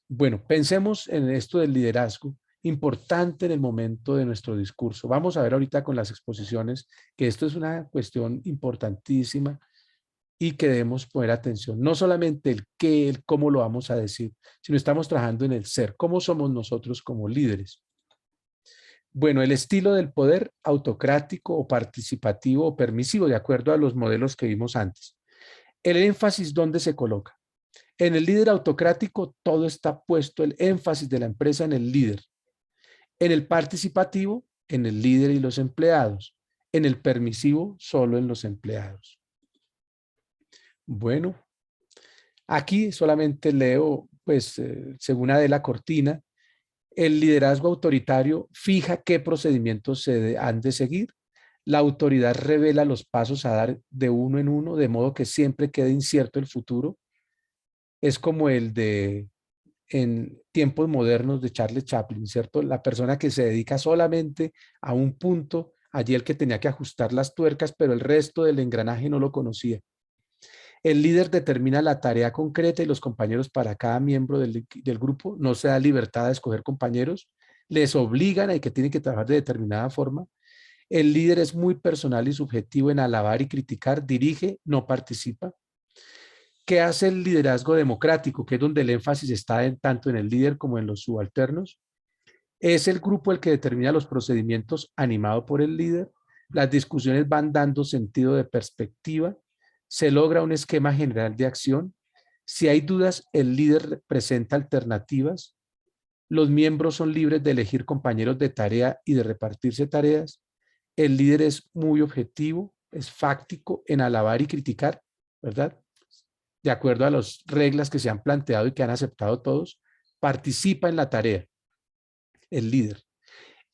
Bueno, pensemos en esto del liderazgo, importante en el momento de nuestro discurso. Vamos a ver ahorita con las exposiciones que esto es una cuestión importantísima y que debemos poner atención. No solamente el qué, el cómo lo vamos a decir, sino estamos trabajando en el ser. ¿Cómo somos nosotros como líderes? Bueno, el estilo del poder autocrático o participativo o permisivo, de acuerdo a los modelos que vimos antes. El énfasis, ¿dónde se coloca? En el líder autocrático, todo está puesto, el énfasis de la empresa en el líder. En el participativo, en el líder y los empleados. En el permisivo, solo en los empleados. Bueno, aquí solamente leo, pues, según Adela Cortina, el liderazgo autoritario fija qué procedimientos se han de seguir. La autoridad revela los pasos a dar de uno en uno, de modo que siempre quede incierto el futuro. Es como el en tiempos modernos de Charles Chaplin, ¿cierto? La persona que se dedica solamente a un punto, allí el que tenía que ajustar las tuercas, pero el resto del engranaje no lo conocía. El líder determina la tarea concreta y los compañeros para cada miembro del grupo. No se da libertad de escoger compañeros. Les obligan a que tienen que trabajar de determinada forma. El líder es muy personal y subjetivo en alabar y criticar. Dirige, no participa. ¿Qué hace el liderazgo democrático? Que es donde el énfasis está tanto en el líder como en los subalternos. Es el grupo el que determina los procedimientos animado por el líder. Las discusiones van dando sentido de perspectiva. Se logra un esquema general de acción. Si hay dudas, el líder presenta alternativas. Los miembros son libres de elegir compañeros de tarea y de repartirse tareas. El líder es muy objetivo, es fáctico en alabar y criticar, ¿verdad? De acuerdo a las reglas que se han planteado y que han aceptado todos. Participa en la tarea, el líder.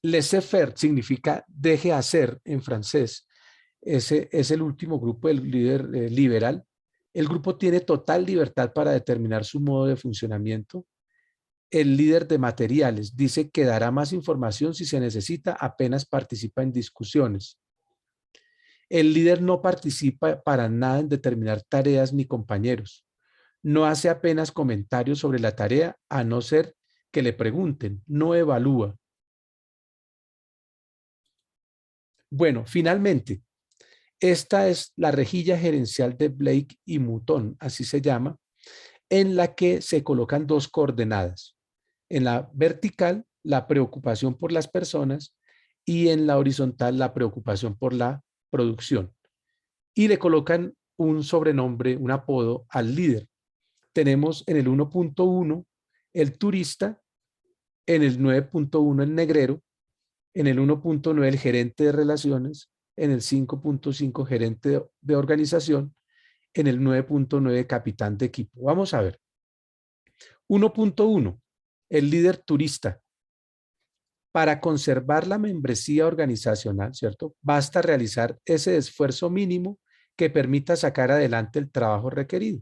Laissez-faire significa deje hacer en francés. Ese es el último grupo del líder liberal. El grupo tiene total libertad para determinar su modo de funcionamiento. El líder de materiales dice que dará más información si se necesita, apenas participa en discusiones. El líder no participa para nada en determinar tareas ni compañeros. No hace apenas comentarios sobre la tarea, a no ser que le pregunten. No evalúa. Bueno, finalmente, esta es la rejilla gerencial de Blake y Mouton, así se llama, en la que se colocan dos coordenadas. En la vertical, la preocupación por las personas y en la horizontal, la preocupación por la producción. Y le colocan un sobrenombre, un apodo al líder. Tenemos en el 1.1 el turista, en el 9.1 el negrero, en el 1.9 el gerente de relaciones, en el 5.5 gerente de organización, en el 9.9 capitán de equipo. Vamos a ver. 1.1, el líder turista. Para conservar la membresía organizacional, ¿cierto? Basta realizar ese esfuerzo mínimo que permita sacar adelante el trabajo requerido.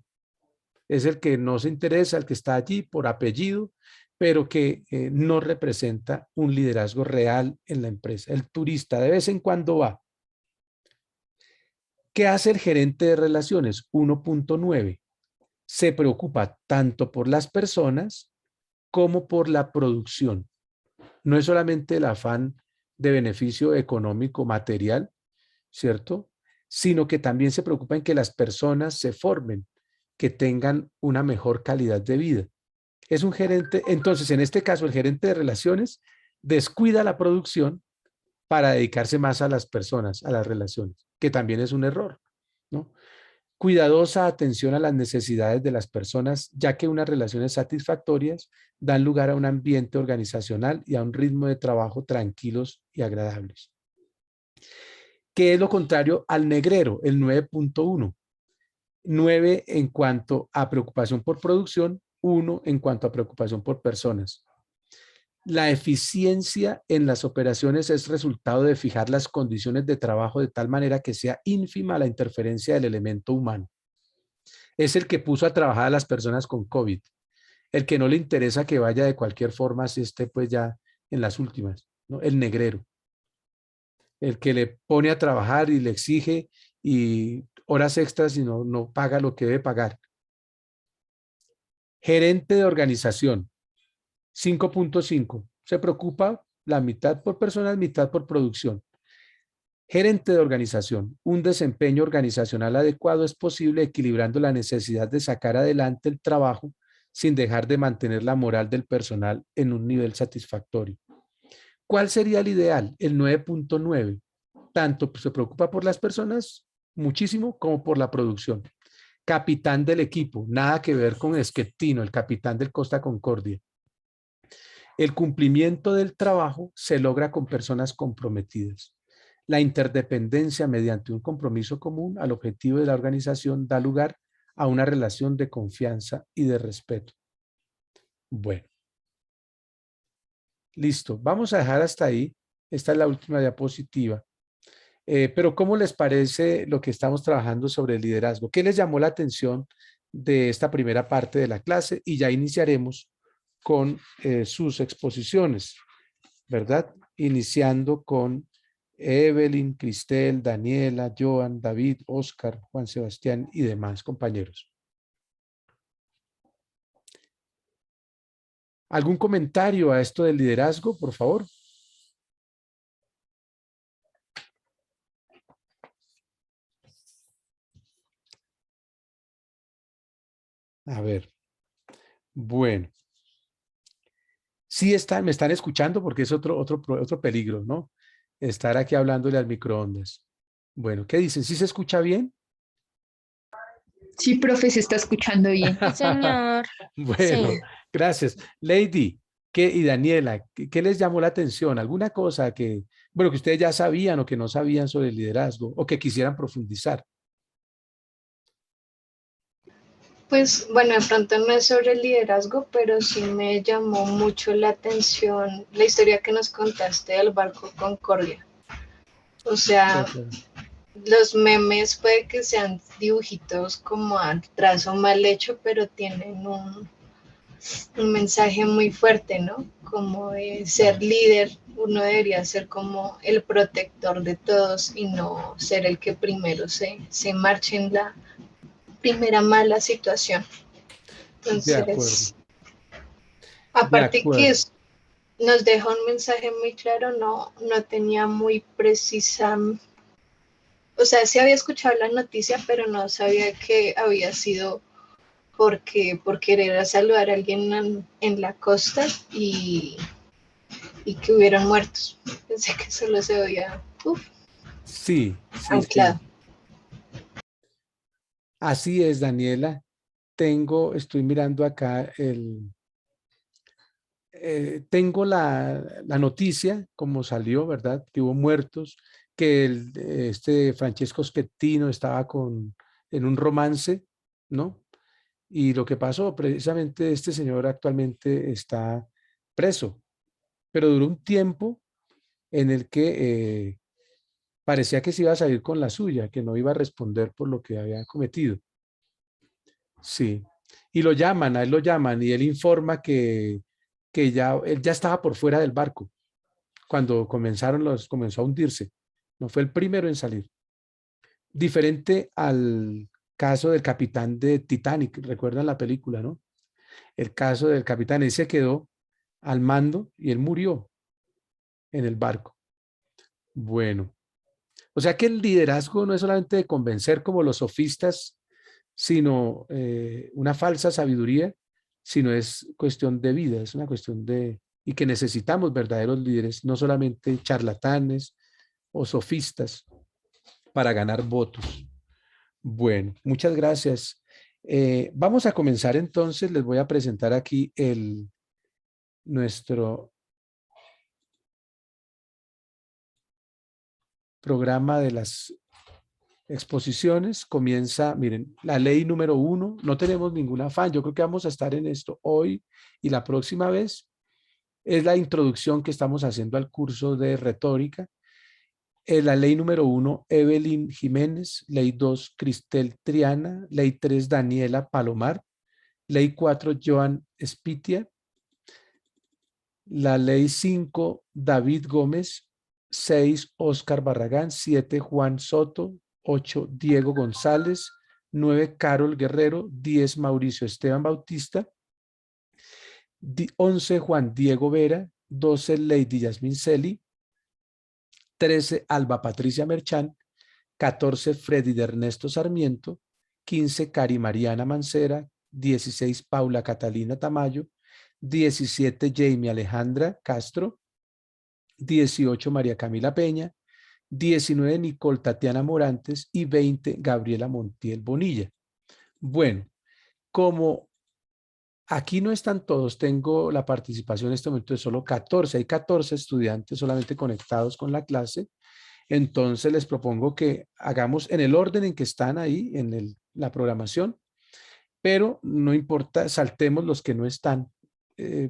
Es el que no se interesa, el que está allí por apellido, pero que no representa un liderazgo real en la empresa. El turista de vez en cuando va. ¿Qué hace el gerente de relaciones? 1.9. Se preocupa tanto por las personas como por la producción. No es solamente el afán de beneficio económico material, ¿cierto? Sino que también se preocupa en que las personas se formen, que tengan una mejor calidad de vida. Es un gerente, entonces en este caso el gerente de relaciones descuida la producción para dedicarse más a las personas, a las relaciones, que también es un error, ¿no? Cuidadosa atención a las necesidades de las personas, ya que unas relaciones satisfactorias dan lugar a un ambiente organizacional y a un ritmo de trabajo tranquilos y agradables. ¿Qué es lo contrario al negrero? El 9.1. 9 en cuanto a preocupación por producción, 1 en cuanto a preocupación por personas. La eficiencia en las operaciones es resultado de fijar las condiciones de trabajo de tal manera que sea ínfima la interferencia del elemento humano. Es el que puso a trabajar a las personas con COVID. El que no le interesa que vaya de cualquier forma si esté pues ya en las últimas, ¿no? El negrero. El que le pone a trabajar y le exige y horas extras y no paga lo que debe pagar. Gerente de organización. 5.5. Se preocupa la mitad por personas, mitad por producción. Gerente de organización. Un desempeño organizacional adecuado es posible equilibrando la necesidad de sacar adelante el trabajo sin dejar de mantener la moral del personal en un nivel satisfactorio. ¿Cuál sería el ideal? El 9.9. Tanto se preocupa por las personas muchísimo como por la producción. Capitán del equipo. Nada que ver con Schettino, el capitán del Costa Concordia. El cumplimiento del trabajo se logra con personas comprometidas. La interdependencia mediante un compromiso común al objetivo de la organización da lugar a una relación de confianza y de respeto. Bueno, listo. Vamos a dejar hasta ahí. Esta es la última diapositiva. Pero ¿cómo les parece lo que estamos trabajando sobre el liderazgo? ¿Qué les llamó la atención de esta primera parte de la clase? Y ya iniciaremos con sus exposiciones, ¿verdad? Iniciando con Evelyn, Cristel, Daniela, Joan, David, Oscar, Juan Sebastián y demás compañeros. ¿Algún comentario a esto del liderazgo, por favor? A ver. Bueno. Sí me están escuchando porque es otro peligro, ¿no? Estar aquí hablándole al microondas. Bueno, ¿qué dicen? ¿Sí se escucha bien? Sí, profe, se está escuchando bien. Sí, señor. Bueno, Sí. gracias. Lady, y Daniela, ¿qué les llamó la atención? ¿Alguna cosa que ustedes ya sabían o que no sabían sobre el liderazgo o que quisieran profundizar? Pues bueno, de pronto no es sobre el liderazgo, pero sí me llamó mucho la atención la historia que nos contaste del barco Concordia. O sea, los memes puede que sean dibujitos como a trazo mal hecho, pero tienen un mensaje muy fuerte, ¿no? Como de ser líder, uno debería ser como el protector de todos y no ser el que primero se marche en la primera mala situación. De acuerdo. Entonces, De aparte que acuerdo. nos deja un mensaje muy claro, no tenía muy precisa, o sea, sí había escuchado la noticia, pero no sabía que había sido por querer saludar a alguien en la costa y que hubieran muertos. Pensé que solo se veía Sí. anclado. Así es, Daniela. Estoy mirando acá tengo la noticia, como salió, ¿verdad? Que hubo muertos, que este Francesco Schettino estaba en un romance, ¿no? Y lo que pasó, precisamente este señor actualmente está preso, pero duró un tiempo en el que parecía que se iba a salir con la suya, que no iba a responder por lo que había cometido. Sí. Y a él lo llaman y él informa que él ya estaba por fuera del barco cuando comenzó a hundirse. No fue el primero en salir. Diferente al caso del capitán de Titanic, recuerdan la película, ¿no? El caso del capitán, él se quedó al mando y él murió en el barco. Bueno, o sea que el liderazgo no es solamente de convencer como los sofistas, sino una falsa sabiduría, sino es cuestión de vida, es una cuestión y que necesitamos verdaderos líderes, no solamente charlatanes o sofistas para ganar votos. Bueno, muchas gracias. Vamos a comenzar entonces, les voy a presentar aquí nuestro programa de las exposiciones. Comienza, miren, la ley número 1, no tenemos ningún afán, yo creo que vamos a estar en esto hoy y la próxima vez. Es la introducción que estamos haciendo al curso de retórica. La ley número 1, Evelyn Jiménez. Ley 2, Cristel Triana. Ley 3, Daniela Palomar. Ley 4, Joan Spitia. La ley 5, David Gómez. 6, Oscar Barragán. 7, Juan Soto. 8, Diego González. 9, Carol Guerrero. 10, Mauricio Esteban Bautista. 11, Juan Diego Vera. 12, Lady Yasmin Celi. 13, Alba Patricia Merchán. 14, Freddy de Ernesto Sarmiento. 15, Cari Mariana Mancera. 16, Paula Catalina Tamayo. 17, Jamie Alejandra Castro. 18, María Camila Peña. 19, Nicole Tatiana Morantes. Y 20, Gabriela Montiel Bonilla. Bueno, como aquí no están todos, tengo la participación en este momento de solo 14. Hay 14 estudiantes solamente conectados con la clase. Entonces les propongo que hagamos en el orden en que están ahí en la programación, pero no importa, saltemos los que no están,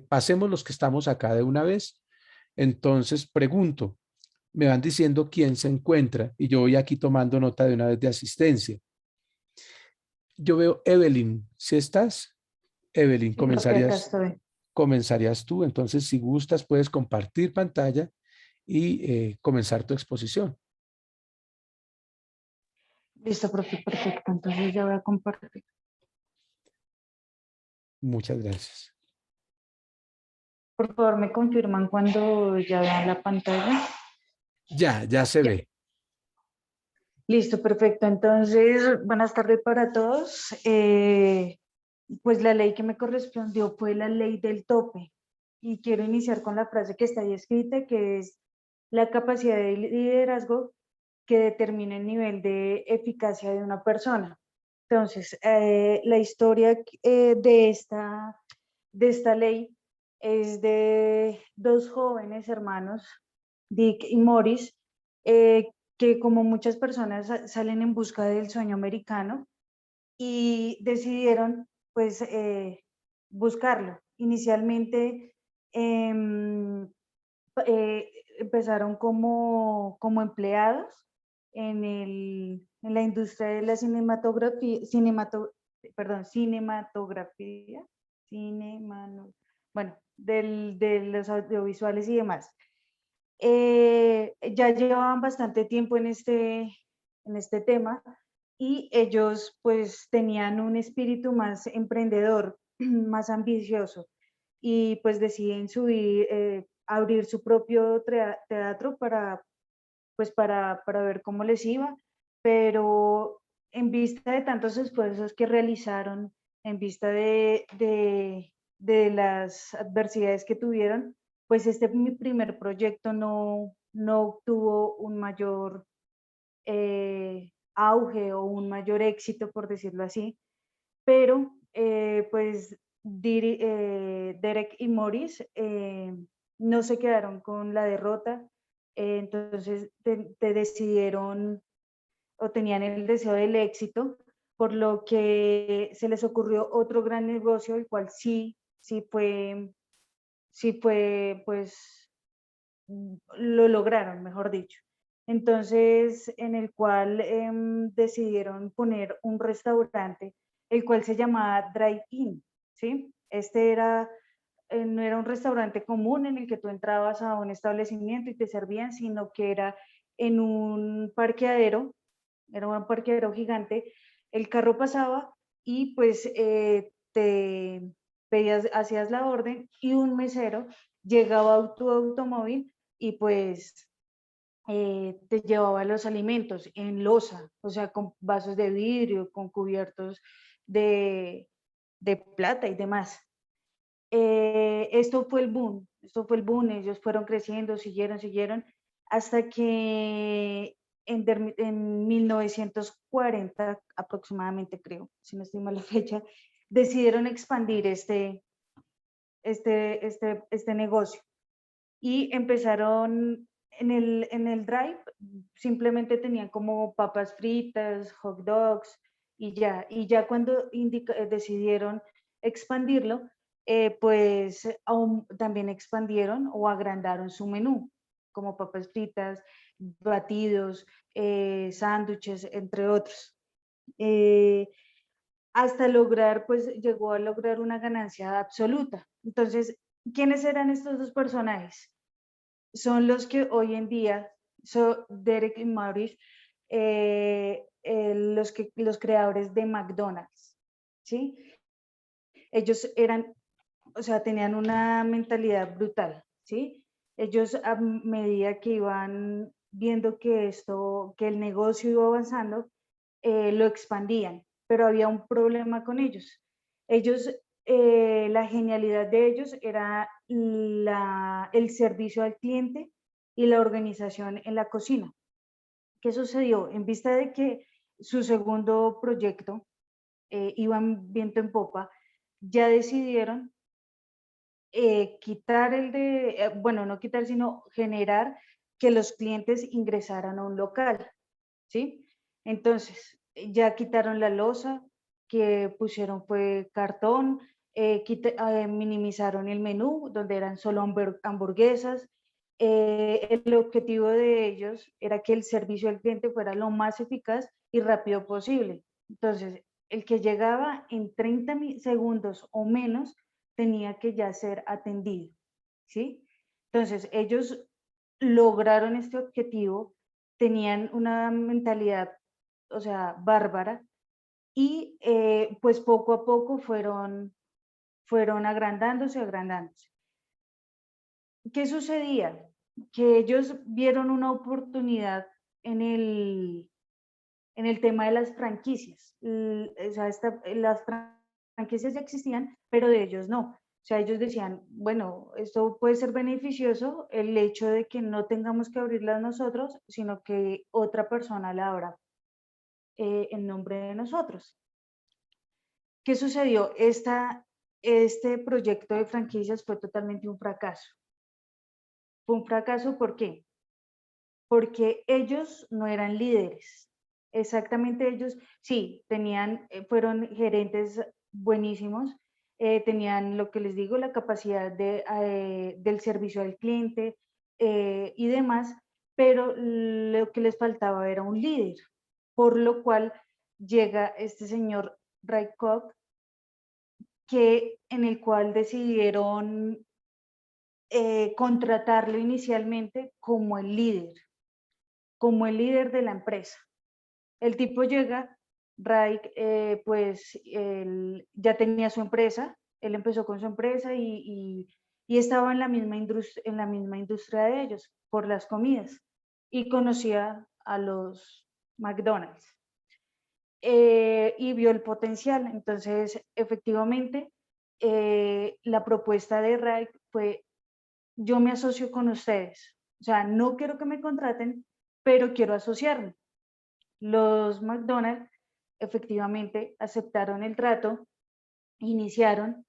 pasemos los que estamos acá de una vez. Entonces pregunto, me van diciendo quién se encuentra y yo voy aquí tomando nota de una vez de asistencia. Yo veo Evelyn, ¿sí estás? Evelyn, Sí, profe, acá comenzarías. estoy. comenzarías tú. Entonces, si gustas, puedes compartir pantalla y comenzar tu exposición. Listo, profe, perfecto. Entonces ya voy a compartir. Muchas gracias. Por favor, me confirman cuando ya vean la pantalla. Ya se ve. Listo, perfecto. Entonces, buenas tardes para todos. Pues la ley que me correspondió fue la ley del tope. Y quiero iniciar con la frase que está ahí escrita, que es la capacidad de liderazgo que determina el nivel de eficacia de una persona. Entonces, la historia de esta ley es de dos jóvenes hermanos, Dick y Morris, que como muchas personas salen en busca del sueño americano y decidieron pues buscarlo. Inicialmente em, empezaron como empleados en la industria de la cinematografía, bueno, de los audiovisuales y demás. Ya llevaban bastante tiempo en este tema y ellos pues tenían un espíritu más emprendedor, más ambicioso y pues deciden abrir su propio teatro para ver cómo les iba, pero en vista de tantos esfuerzos que realizaron, en vista de las adversidades que tuvieron, pues mi primer proyecto no obtuvo un mayor auge o un mayor éxito, por decirlo así, pero pues Derek y Morris no se quedaron con la derrota, entonces te decidieron o tenían el deseo del éxito, por lo que se les ocurrió otro gran negocio, el cual sí fue, pues lo lograron, mejor dicho. Entonces, en el cual decidieron poner un restaurante, el cual se llamaba Drive-In, ¿sí? No era un restaurante común en el que tú entrabas a un establecimiento y te servían, sino que era en un parqueadero, era un parqueadero gigante, el carro pasaba y pues hacías la orden y un mesero llegaba a tu automóvil y pues te llevaba los alimentos en loza, o sea, con vasos de vidrio, con cubiertos de plata y demás. Ellos fueron creciendo, siguieron, hasta que en 1940 aproximadamente, creo, si no estoy mal la fecha, decidieron expandir este negocio y empezaron en el drive, simplemente tenían como papas fritas, hot dogs y ya cuando decidieron expandirlo, pues también expandieron o agrandaron su menú, como papas fritas, batidos, sándwiches, entre otros. Eh, Hasta lograr, pues llegó a lograr una ganancia absoluta. Entonces, ¿quiénes eran estos dos personajes? Son los que hoy en día, son Derek y Maurice, los creadores de McDonald's, ¿sí? Ellos tenían una mentalidad brutal, ¿sí? Ellos a medida que iban viendo que el negocio iba avanzando, lo expandían, pero había un problema con ellos. La genialidad de ellos era el servicio al cliente y la organización en la cocina. ¿Qué sucedió? En vista de que su segundo proyecto iba viento en popa, ya decidieron no quitar, sino generar que los clientes ingresaran a un local, ¿sí? Entonces, ya quitaron la loza, que pusieron fue cartón, minimizaron el menú, donde eran solo hamburguesas. El objetivo de ellos era que el servicio al cliente fuera lo más eficaz y rápido posible. Entonces, el que llegaba en 30 segundos o menos tenía que ya ser atendido, ¿sí? Entonces, ellos lograron este objetivo, tenían una mentalidad, o sea, bárbara, y pues poco a poco fueron agrandándose. ¿Qué sucedía? Que ellos vieron una oportunidad en el tema de las franquicias. O sea, las franquicias ya existían, pero de ellos no. O sea, ellos decían, bueno, esto puede ser beneficioso el hecho de que no tengamos que abrirlas nosotros, sino que otra persona la abra en nombre de nosotros. ¿Qué sucedió? Este proyecto de franquicias fue totalmente un fracaso. Fue un fracaso, ¿por qué? Porque ellos no eran líderes. Exactamente ellos, sí, fueron gerentes buenísimos, tenían lo que les digo, la capacidad del servicio al cliente y demás, pero lo que les faltaba era un líder, por lo cual llega este señor Ray Kroc, en el cual decidieron contratarlo inicialmente como el líder de la empresa. El tipo llega, Ray, pues él ya tenía su empresa, él empezó con su empresa y estaba en la misma industria de ellos, por las comidas, y conocía a los McDonald's. Y vio el potencial. Entonces, efectivamente, la propuesta de Ray fue: yo me asocio con ustedes. O sea, no quiero que me contraten, pero quiero asociarme. Los McDonald's efectivamente aceptaron el trato, iniciaron.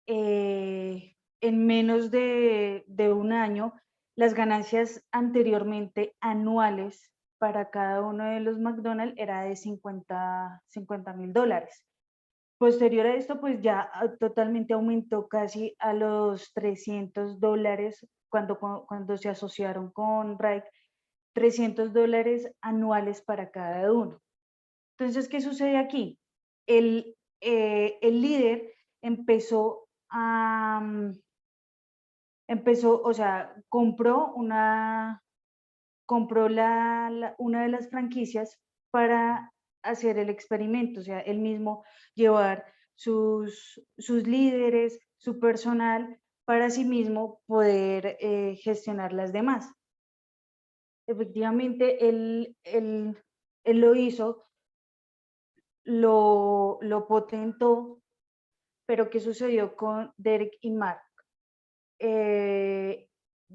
En menos de un año, las ganancias anteriormente anuales para cada uno de los McDonald's era de $50,000. Posterior a esto, pues ya totalmente aumentó casi a los $300 cuando se asociaron con Ray, $300 anuales para cada uno. Entonces, ¿qué sucede aquí? El líder empezó o sea, compró una de las franquicias para hacer el experimento, o sea, él mismo llevar sus líderes, su personal, para sí mismo poder gestionar las demás. Efectivamente, él lo hizo, lo potentó, pero ¿qué sucedió con Derek y Mark?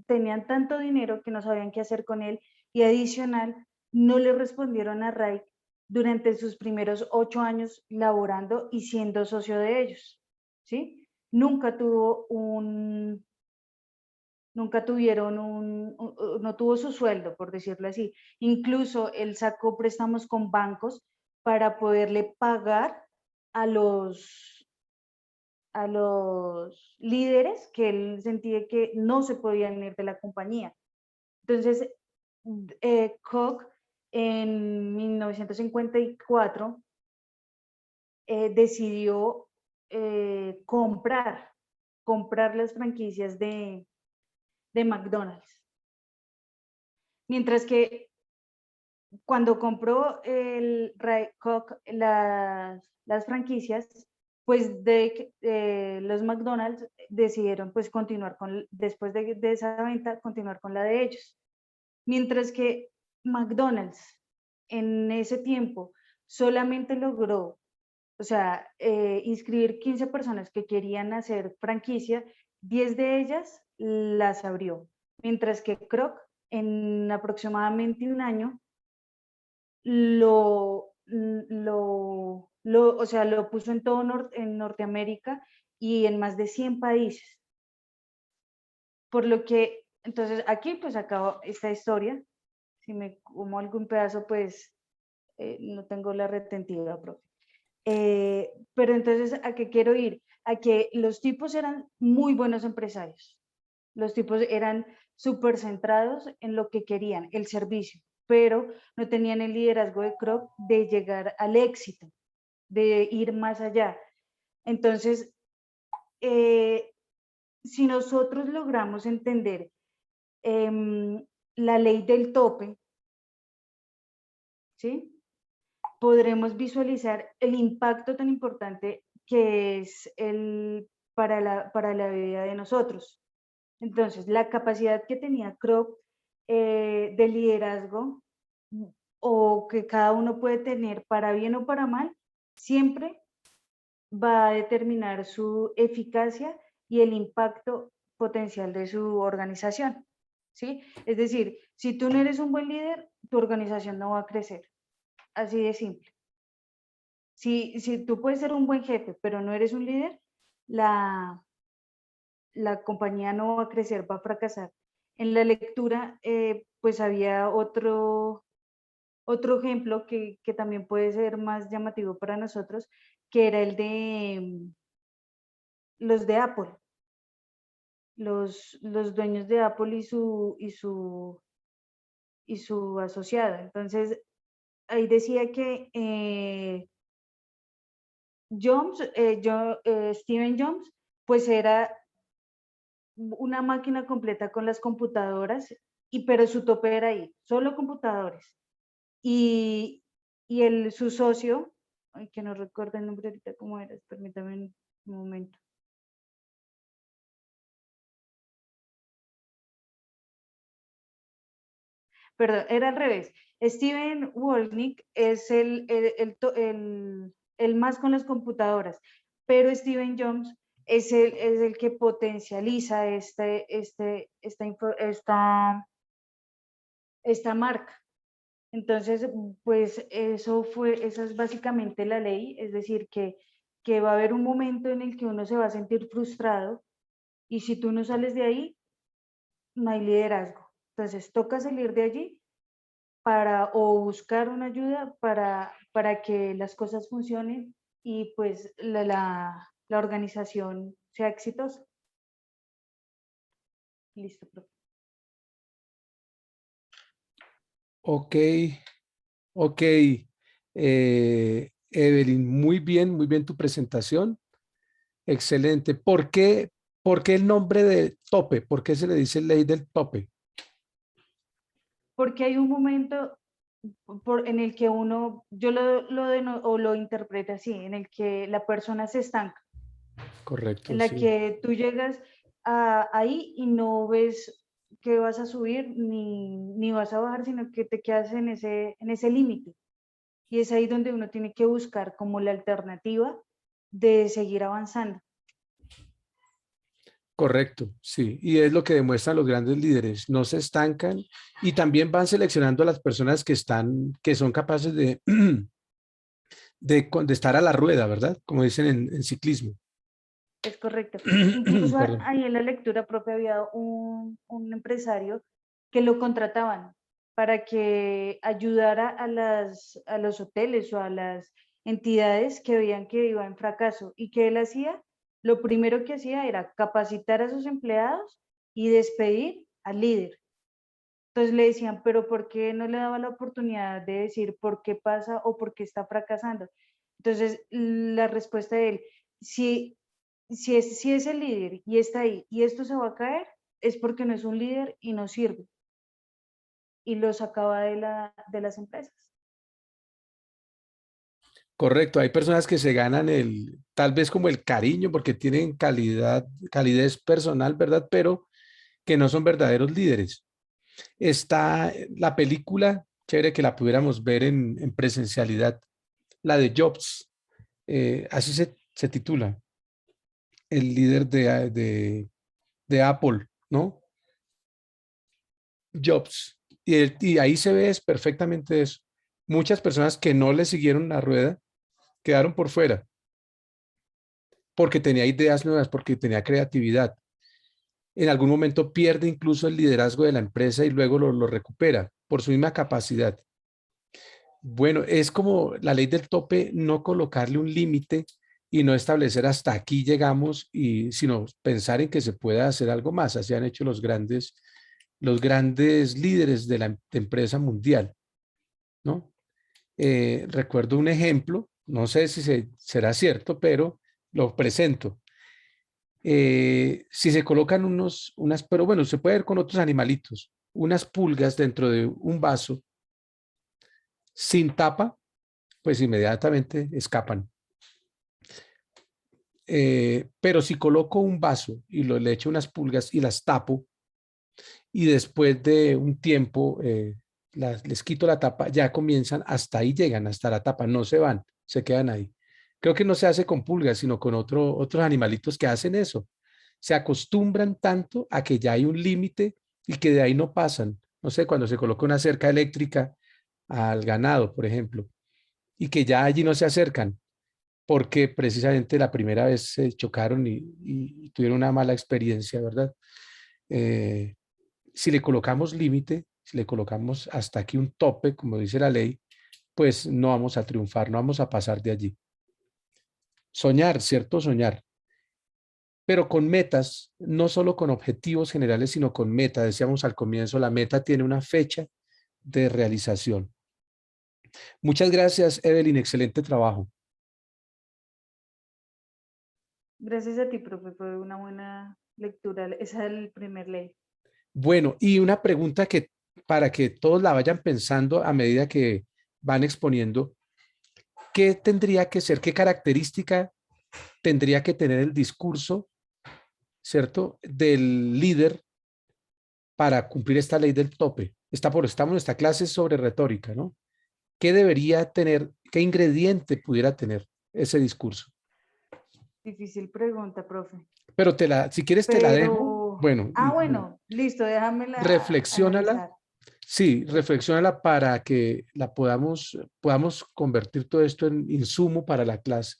Tenían tanto dinero que no sabían qué hacer con él, y adicional no le respondieron a Ray durante sus primeros 8 años laborando y siendo socio de ellos, ¿sí? Nunca tuvieron no tuvo su sueldo, por decirlo así. Incluso él sacó préstamos con bancos para poderle pagar a los líderes que él sentía que no se podían ir de la compañía. Entonces, Koch en 1954 decidió comprar las franquicias de McDonald's. Mientras que cuando compró el Ray Kroc las franquicias, pues los McDonald's decidieron pues continuar después de esa venta, continuar con la de ellos. Mientras que McDonald's en ese tiempo solamente logró, o sea, inscribir 15 personas que querían hacer franquicia, 10 de ellas las abrió. Mientras que Kroc en aproximadamente un año lo puso en todo en Norteamérica y en más de 100 países. Por lo que, entonces, aquí pues acabo esta historia. Si me como algún pedazo, pues no tengo la retentiva, profe. Pero entonces, ¿a qué quiero ir? A que los tipos eran muy buenos empresarios. Los tipos eran súper centrados en lo que querían, el servicio, pero no tenían el liderazgo de Kroc de llegar al éxito, de ir más allá. Entonces, si nosotros logramos entender la ley del tope, ¿sí? Podremos visualizar el impacto tan importante que es para la vida de nosotros. Entonces, la capacidad que tenía Kropp de liderazgo o que cada uno puede tener para bien o para mal, siempre va a determinar su eficacia y el impacto potencial de su organización, ¿sí? Es decir, si tú no eres un buen líder, tu organización no va a crecer. Así de simple. Si tú puedes ser un buen jefe, pero no eres un líder, la compañía no va a crecer, va a fracasar. En la lectura, pues había otro ejemplo que también puede ser más llamativo para nosotros, que era el de los de Apple, los dueños de Apple y su asociada. Entonces, ahí decía que Steven Jobs, pues era una máquina completa con las computadoras, pero su tope era ahí, solo computadores. Y su socio, ay, que no recuerdo el nombre ahorita cómo era, permítame un momento. Perdón, era al revés. Steven Wozniak es el más con las computadoras, pero Steven Jobs es el que potencializa esta marca. Entonces, pues esa es básicamente la ley, es decir, que va a haber un momento en el que uno se va a sentir frustrado y si tú no sales de ahí, no hay liderazgo. Entonces, toca salir de allí o buscar una ayuda para que las cosas funcionen y pues la organización sea exitosa. Listo, profe. Ok, ok. Evelyn, muy bien tu presentación. Excelente. ¿Por qué el nombre de tope? ¿Por qué se le dice ley del tope? Porque hay un momento en el que yo lo interpreto así, en el que la persona se estanca, Correcto, en la sí. que tú llegas ahí y no ves que vas a subir ni vas a bajar, sino que te quedas en ese límite. Y es ahí donde uno tiene que buscar como la alternativa de seguir avanzando. Correcto, sí. Y es lo que demuestran los grandes líderes. No se estancan y también van seleccionando a las personas que son capaces de estar a la rueda, ¿verdad? Como dicen en ciclismo. Es correcto. Incluso Perdón. ahí en la lectura propia había un empresario que lo contrataban para que ayudara a los hoteles o a las entidades que veían que iba en fracaso. ¿Y que él hacía? Lo primero que hacía era capacitar a sus empleados y despedir al líder. Entonces le decían, pero ¿por qué no le daba la oportunidad de decir por qué pasa o por qué está fracasando? Entonces la respuesta de él, si es el líder y está ahí y esto se va a caer, es porque no es un líder y no sirve. Y lo sacaba de las empresas. Correcto, hay personas que se ganan tal vez como el cariño porque tienen calidez personal, ¿verdad? Pero que no son verdaderos líderes. Está la película, chévere que la pudiéramos ver en presencialidad, la de Jobs, así se titula, el líder de Apple, ¿no? Jobs. Y ahí se ve perfectamente eso. Muchas personas que no le siguieron la rueda quedaron por fuera porque tenía ideas nuevas, porque tenía creatividad. En algún momento pierde incluso el liderazgo de la empresa y luego lo recupera por su misma capacidad. Bueno, es como la ley del tope, no colocarle un límite y no establecer hasta aquí llegamos, sino pensar en que se pueda hacer algo más. Así han hecho los grandes líderes de la empresa mundial, ¿no? Recuerdo un ejemplo, no sé si será cierto, pero lo presento. Si se colocan pero bueno, se puede ver con otros animalitos, unas pulgas dentro de un vaso sin tapa, pues inmediatamente escapan. Pero si coloco un vaso y le echo unas pulgas y las tapo, y después de un tiempo les quito la tapa, ya comienzan, hasta ahí llegan, hasta la tapa, no se van, se quedan ahí. Creo que no se hace con pulgas, sino con otros animalitos que hacen eso. Se acostumbran tanto a que ya hay un límite y que de ahí no pasan. No sé, cuando se coloca una cerca eléctrica al ganado, por ejemplo, y que ya allí no se acercan, porque precisamente la primera vez se chocaron y tuvieron una mala experiencia, ¿verdad? Si le colocamos límite, si le colocamos hasta aquí un tope, como dice la ley, pues no vamos a triunfar, no vamos a pasar de allí. Soñar, ¿cierto? Soñar. Pero con metas, no solo con objetivos generales, sino con meta. Decíamos al comienzo, la meta tiene una fecha de realización. Muchas gracias, Evelyn. Excelente trabajo. Gracias a ti, profe, fue una buena lectura. Esa es el primer ley. Bueno, y una pregunta que para que todos la vayan pensando a medida que van exponiendo, ¿qué tendría que ser, qué característica tendría que tener el discurso, ¿cierto?, del líder para cumplir esta ley del tope? Estamos en esta clase sobre retórica, ¿no? ¿Qué debería tener, qué ingrediente pudiera tener ese discurso? Difícil pregunta, profe. Pero si quieres te la dejo. Pero, Bueno, bueno, listo, déjamela reflexiónala. analizar. Sí, reflexiónala para que podamos convertir todo esto en insumo para la clase.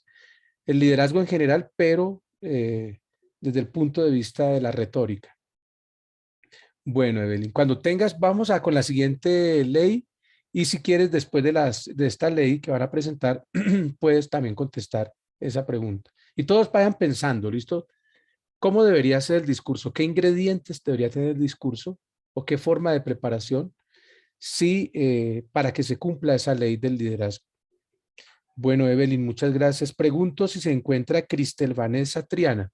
El liderazgo en general, pero desde el punto de vista de la retórica. Bueno, Evelyn, cuando tengas, vamos con la siguiente ley y si quieres, después de esta ley que van a presentar, puedes también contestar esa pregunta. Y todos vayan pensando, ¿listo? ¿Cómo debería ser el discurso? ¿Qué ingredientes debería tener el discurso? ¿O qué forma de preparación? Sí, para que se cumpla esa ley del liderazgo. Bueno, Evelyn, muchas gracias. Pregunto si se encuentra Cristel Vanessa Triana.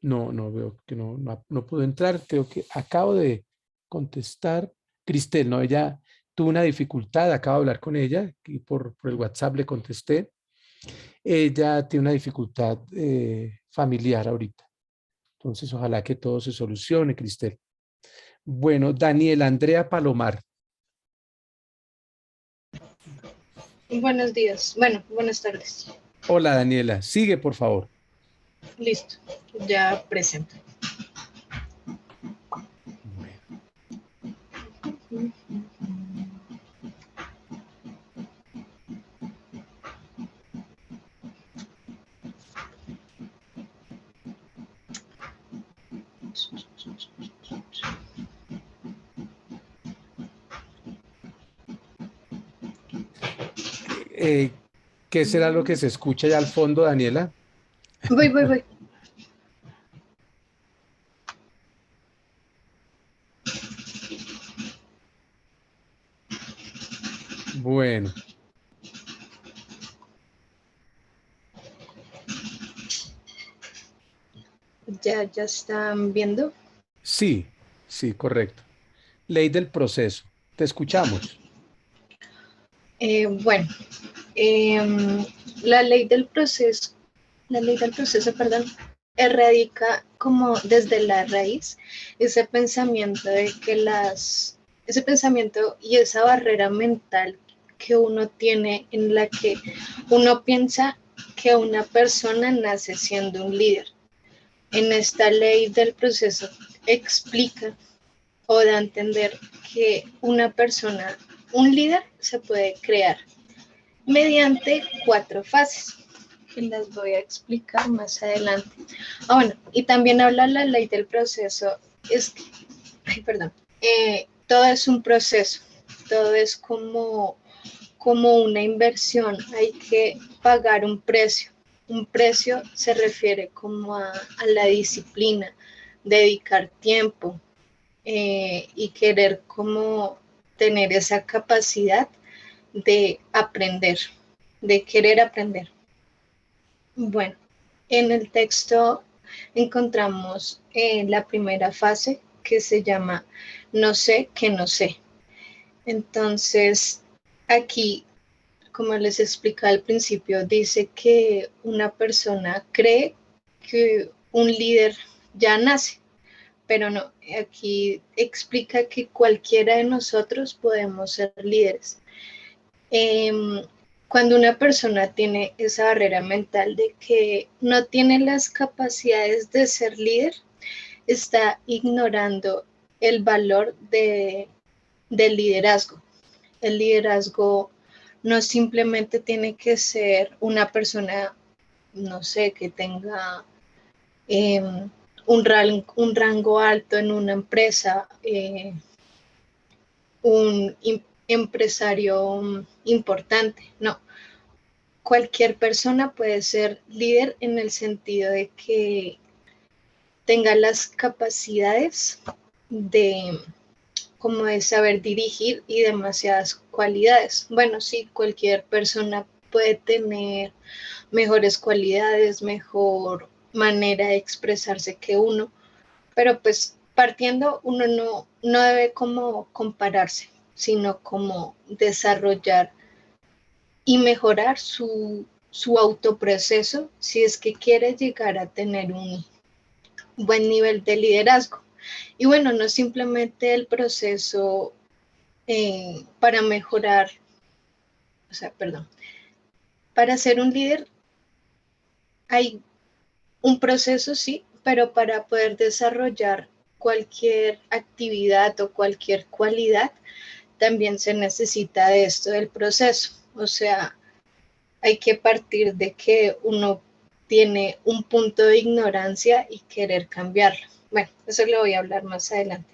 No veo que no pudo entrar. Creo que acabo de contestar. Cristel, no, ella tuvo una dificultad. Acabo de hablar con ella y por el WhatsApp le contesté. Ella tiene una dificultad familiar ahorita. Entonces, ojalá que todo se solucione, Cristel. Bueno, Daniela Andrea Palomar. Buenos días. Bueno, buenas tardes. Hola, Daniela. Sigue, por favor. Listo. Ya presento. Bueno. ¿Qué será lo que se escucha ya al fondo, Daniela? Voy. Bueno. Ya están viendo. Sí, correcto. Ley del proceso. Te escuchamos. Bueno, la ley del proceso, perdón, erradica como desde la raíz ese pensamiento de que ese pensamiento y esa barrera mental que uno tiene en la que uno piensa que una persona nace siendo un líder. En esta ley del proceso explica o da a entender que una persona, un líder, se puede crear mediante 4 fases, que las voy a explicar más adelante. Bueno, y también habla la ley del proceso, todo es un proceso, todo es como una inversión, hay que pagar un precio. Un precio se refiere como a la disciplina, dedicar tiempo, y querer como tener esa capacidad de aprender, de querer aprender. Bueno, En el texto encontramos la primera fase que se llama no sé que no sé. Entonces, aquí, como les explicaba al principio, dice que una persona cree que un líder ya nace, pero no, aquí explica que cualquiera de nosotros podemos ser líderes. Cuando una persona tiene esa barrera mental de que no tiene las capacidades de ser líder, está ignorando el valor del liderazgo. El liderazgo no simplemente tiene que ser una persona, no sé, que tenga un rango alto en una empresa, un empresario importante, no. Cualquier persona puede ser líder en el sentido de que tenga las capacidades de como de saber dirigir y demasiadas cualidades. Bueno, sí, cualquier persona puede tener mejores cualidades, mejor manera de expresarse que uno, pero pues partiendo uno no debe como compararse, sino como desarrollar y mejorar su autoproceso si es que quiere llegar a tener un buen nivel de liderazgo. Y bueno, no simplemente el proceso para mejorar, o sea, perdón, para ser un líder hay un proceso, sí, pero para poder desarrollar cualquier actividad o cualquier cualidad, también se necesita de esto del proceso. O sea, hay que partir de que uno tiene un punto de ignorancia y querer cambiarlo. Bueno, eso lo voy a hablar más adelante.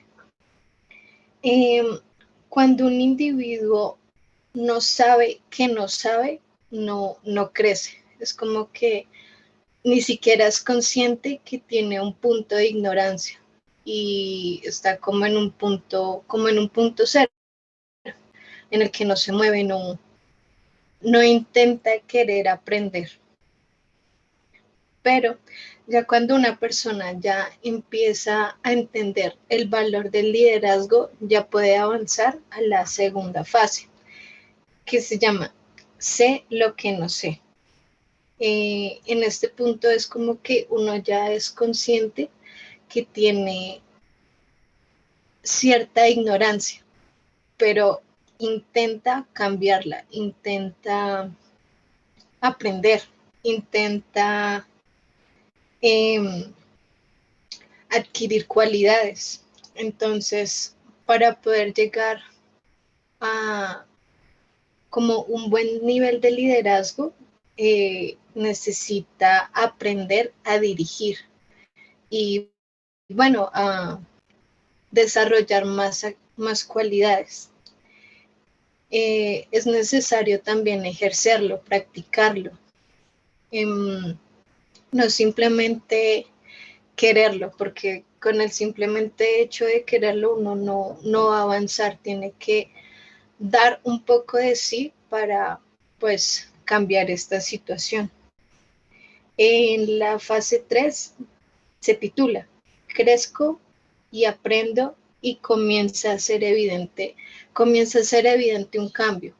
Cuando un individuo no sabe que no sabe, no crece. Es como que ni siquiera es consciente que tiene un punto de ignorancia y está como en un punto cero, en el que no se mueve, no intenta querer aprender. Pero ya cuando una persona ya empieza a entender el valor del liderazgo, ya puede avanzar a la segunda fase, que se llama sé lo que no sé. En este punto es como que uno ya es consciente que tiene cierta ignorancia, pero intenta cambiarla, intenta aprender, intenta adquirir cualidades. Entonces, para poder llegar a como un buen nivel de liderazgo, necesita aprender a dirigir y, bueno, a desarrollar más cualidades. Es necesario también ejercerlo, practicarlo. No simplemente quererlo, porque con el simplemente hecho de quererlo uno no va a avanzar, tiene que dar un poco de sí para pues cambiar esta situación. En la fase 3 se titula Crezco y aprendo y comienza a ser evidente un cambio.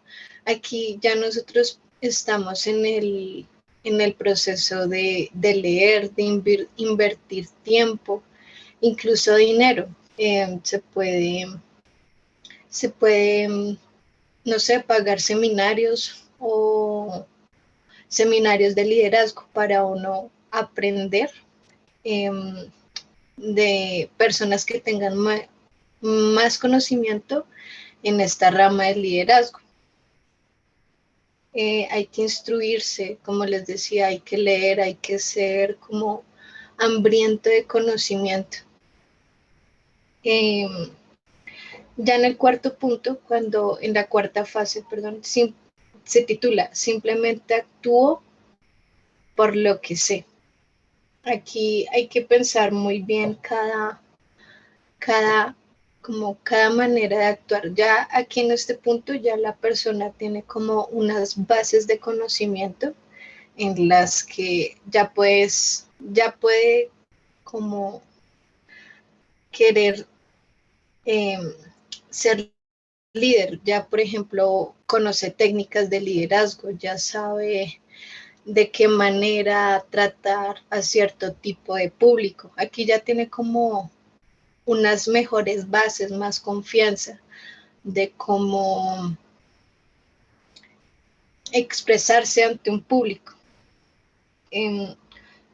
Aquí ya nosotros estamos en el proceso de leer, de invertir tiempo, incluso dinero. Se puede, no sé, pagar seminarios o seminarios de liderazgo para uno aprender de personas que tengan más conocimiento en esta rama del liderazgo. Hay que instruirse, como les decía, hay que leer, hay que ser como hambriento de conocimiento. Ya en el cuarto punto, en la cuarta fase, perdón, se titula Simplemente actúo por lo que sé. Aquí hay que pensar muy bien cada manera de actuar. Ya aquí en este punto ya la persona tiene como unas bases de conocimiento en las que ya puede como querer ser líder, ya por ejemplo conoce técnicas de liderazgo, ya sabe de qué manera tratar a cierto tipo de público. Aquí ya tiene como unas mejores bases, más confianza de cómo expresarse ante un público.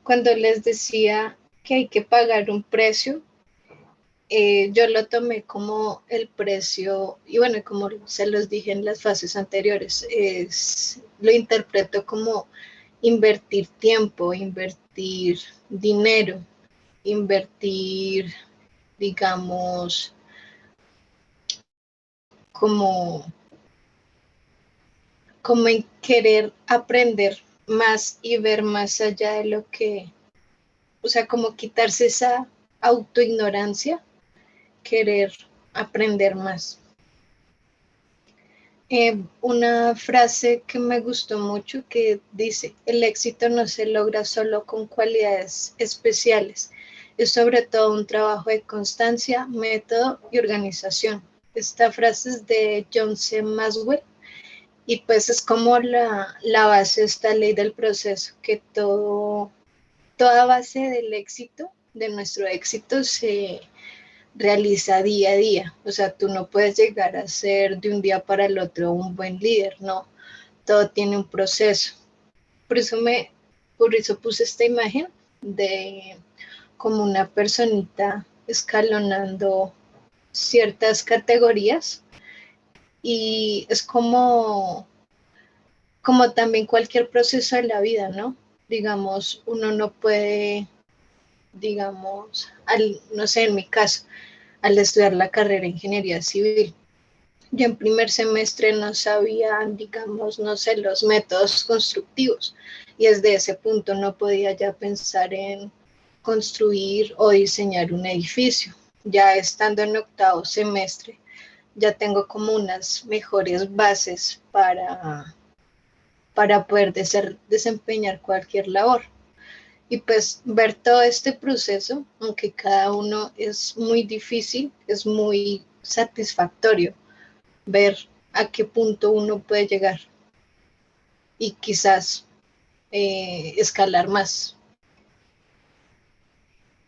Cuando les decía que hay que pagar un precio, yo lo tomé como el precio, y bueno, como se los dije en las fases anteriores, lo interpreto como invertir tiempo, invertir dinero, invertir, digamos, como, como en querer aprender más y ver más allá de lo que, o sea, como quitarse esa autoignorancia, querer aprender más. Una frase que me gustó mucho que dice, el éxito no se logra solo con cualidades especiales, es sobre todo un trabajo de constancia, método y organización. Esta frase es de John C. Maxwell y pues es como la base de esta ley del proceso, que toda base del éxito, de nuestro éxito, se realiza día a día. O sea, tú no puedes llegar a ser de un día para el otro un buen líder, no. Todo tiene un proceso. Por eso puse esta imagen de como una personita escalonando ciertas categorías y es como también cualquier proceso de la vida, ¿no? Digamos, uno no puede, digamos, no sé, en mi caso, al estudiar la carrera de ingeniería civil, yo en primer semestre no sabía, digamos, no sé, los métodos constructivos y desde ese punto no podía ya pensar en construir o diseñar un edificio. Ya estando en octavo semestre, ya tengo como unas mejores bases para poder desempeñar cualquier labor. Y pues ver todo este proceso, aunque cada uno es muy difícil, es muy satisfactorio ver a qué punto uno puede llegar y quizás escalar más.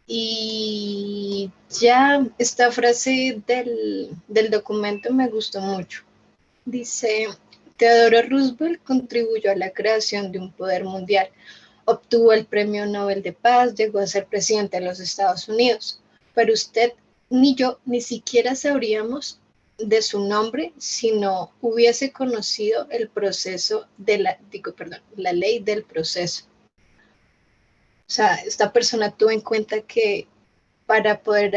Y ya esta frase del documento me gustó mucho. Dice, Theodore Roosevelt contribuyó a la creación de un poder mundial, obtuvo el Premio Nobel de Paz, llegó a ser presidente de los Estados Unidos, pero usted ni yo ni siquiera sabríamos de su nombre si no hubiese conocido el proceso la ley del proceso. O sea, esta persona tuvo en cuenta que para poder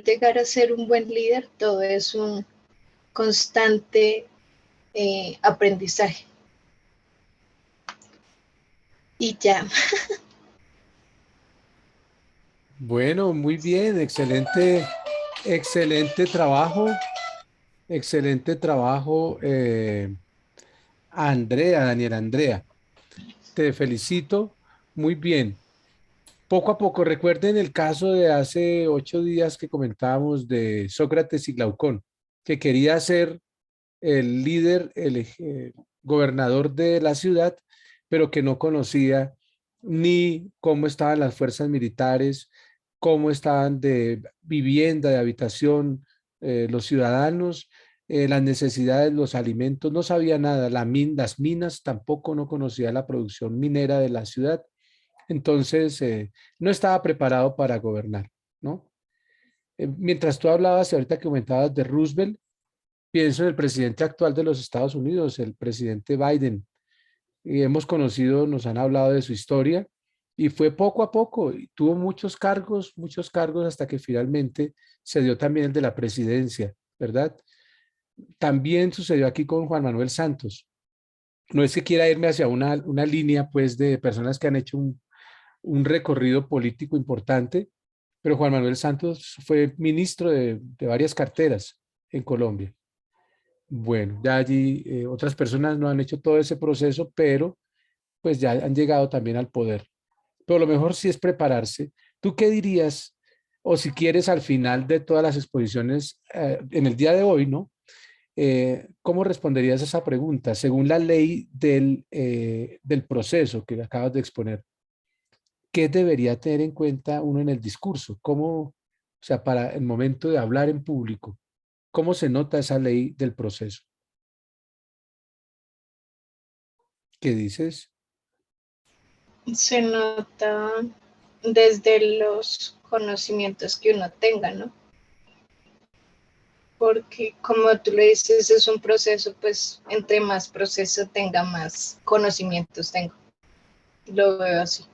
llegar a ser un buen líder, todo es un constante aprendizaje. Y ya. Bueno, muy bien, excelente, excelente trabajo, excelente trabajo, Andrea, Daniela Andrea. Te felicito, muy bien. Poco a poco, recuerden el caso de hace 8 días que comentábamos de Sócrates y Glaucón, que quería ser el líder, el gobernador de la ciudad, pero que no conocía ni cómo estaban las fuerzas militares, cómo estaban de vivienda, de habitación, los ciudadanos, las necesidades, los alimentos, no sabía nada. Las minas tampoco, no conocía la producción minera de la ciudad. Entonces, no estaba preparado para gobernar, ¿no? Mientras tú hablabas y ahorita que comentabas de Roosevelt, pienso en el presidente actual de los Estados Unidos, el presidente Biden. Y hemos conocido, nos han hablado de su historia y fue poco a poco. Y tuvo muchos cargos hasta que finalmente se dio también el de la presidencia, ¿verdad? También sucedió aquí con Juan Manuel Santos. No es que quiera irme hacia una línea pues de personas que han hecho un recorrido político importante, pero Juan Manuel Santos fue ministro de varias carteras en Colombia. Bueno, ya allí otras personas no han hecho todo ese proceso, pero pues ya han llegado también al poder. Pero lo mejor sí es prepararse. ¿Tú qué dirías? O si quieres al final de todas las exposiciones, en el día de hoy, ¿no? ¿Cómo responderías a esa pregunta? Según la ley del proceso que acabas de exponer, ¿qué debería tener en cuenta uno en el discurso? ¿Cómo, o sea, para el momento de hablar en público, cómo se nota esa ley del proceso? ¿Qué dices? Se nota desde los conocimientos que uno tenga, ¿no? Porque como tú le dices, es un proceso, pues entre más proceso tenga, más conocimientos tengo. Lo veo así.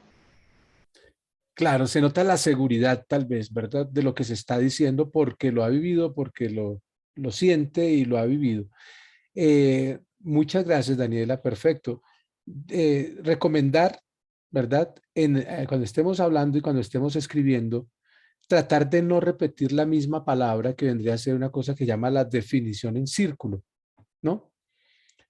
Claro, se nota la seguridad tal vez, ¿verdad? De lo que se está diciendo porque lo ha vivido, porque lo siente y lo ha vivido. Muchas gracias, Daniela, perfecto. Recomendar, ¿verdad? Cuando estemos hablando y cuando estemos escribiendo, tratar de no repetir la misma palabra que vendría a ser una cosa que llama la definición en círculo, ¿no?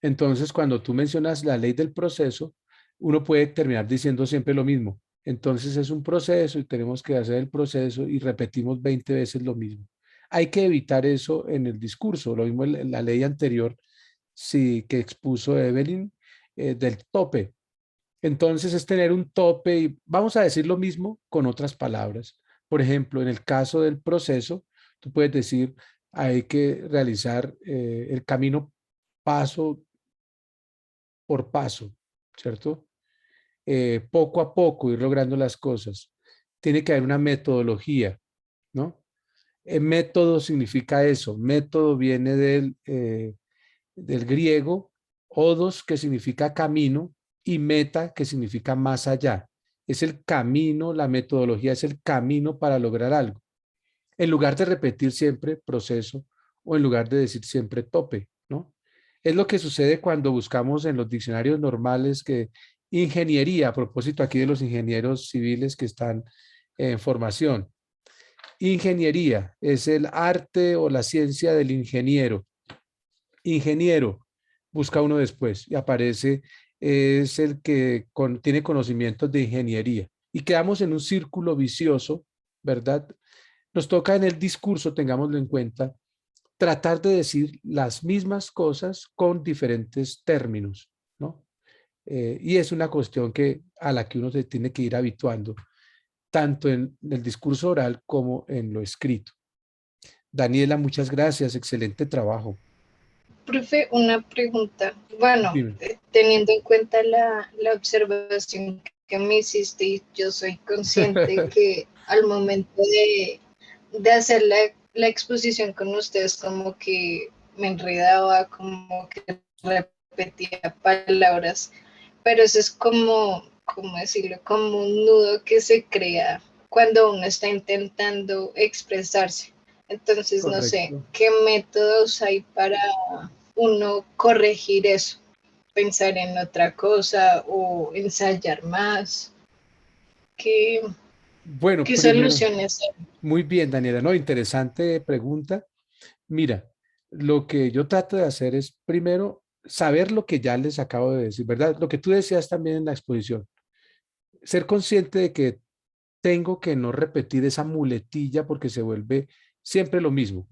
Entonces, cuando tú mencionas la ley del proceso, uno puede terminar diciendo siempre lo mismo. Entonces es un proceso y tenemos que hacer el proceso y repetimos 20 veces lo mismo. Hay que evitar eso en el discurso. Lo mismo en la ley anterior sí, que expuso Evelyn del tope. Entonces es tener un tope y vamos a decir lo mismo con otras palabras. Por ejemplo, en el caso del proceso, tú puedes decir, hay que realizar el camino paso por paso, ¿cierto? Poco a poco ir logrando las cosas. Tiene que haber una metodología, ¿no? Método significa eso. Método viene del griego, odos, que significa camino, y meta, que significa más allá. Es el camino, la metodología es el camino para lograr algo. En lugar de repetir siempre proceso o en lugar de decir siempre tope, ¿no? Es lo que sucede cuando buscamos en los diccionarios normales que ingeniería, a propósito aquí de los ingenieros civiles que están en formación. Ingeniería es el arte o la ciencia del ingeniero. Ingeniero, busca uno después y aparece, es el que tiene conocimientos de ingeniería. Y quedamos en un círculo vicioso, ¿verdad? Nos toca en el discurso, tengámoslo en cuenta, tratar de decir las mismas cosas con diferentes términos, ¿no? Y es una cuestión a la que uno se tiene que ir habituando, tanto en el discurso oral como en lo escrito. Daniela, muchas gracias, excelente trabajo. Profe, una pregunta. Bueno, Dime. teniendo en cuenta la observación que me hiciste, y yo soy consciente que al momento de hacer la exposición con ustedes, como que me enredaba, como que repetía palabras, pero eso es como, ¿cómo decirlo? Como un nudo que se crea cuando uno está intentando expresarse. Entonces, no sé, Correcto. ¿qué métodos hay para uno corregir eso? Pensar en otra cosa o ensayar más. ¿Qué, Bueno, qué primero, soluciones hay? muy bien, Daniela, no, interesante pregunta. Mira, lo que yo trato de hacer es primero saber lo que ya les acabo de decir, ¿verdad? Lo que tú decías también en la exposición, ser consciente de que tengo que no repetir esa muletilla porque se vuelve siempre lo mismo.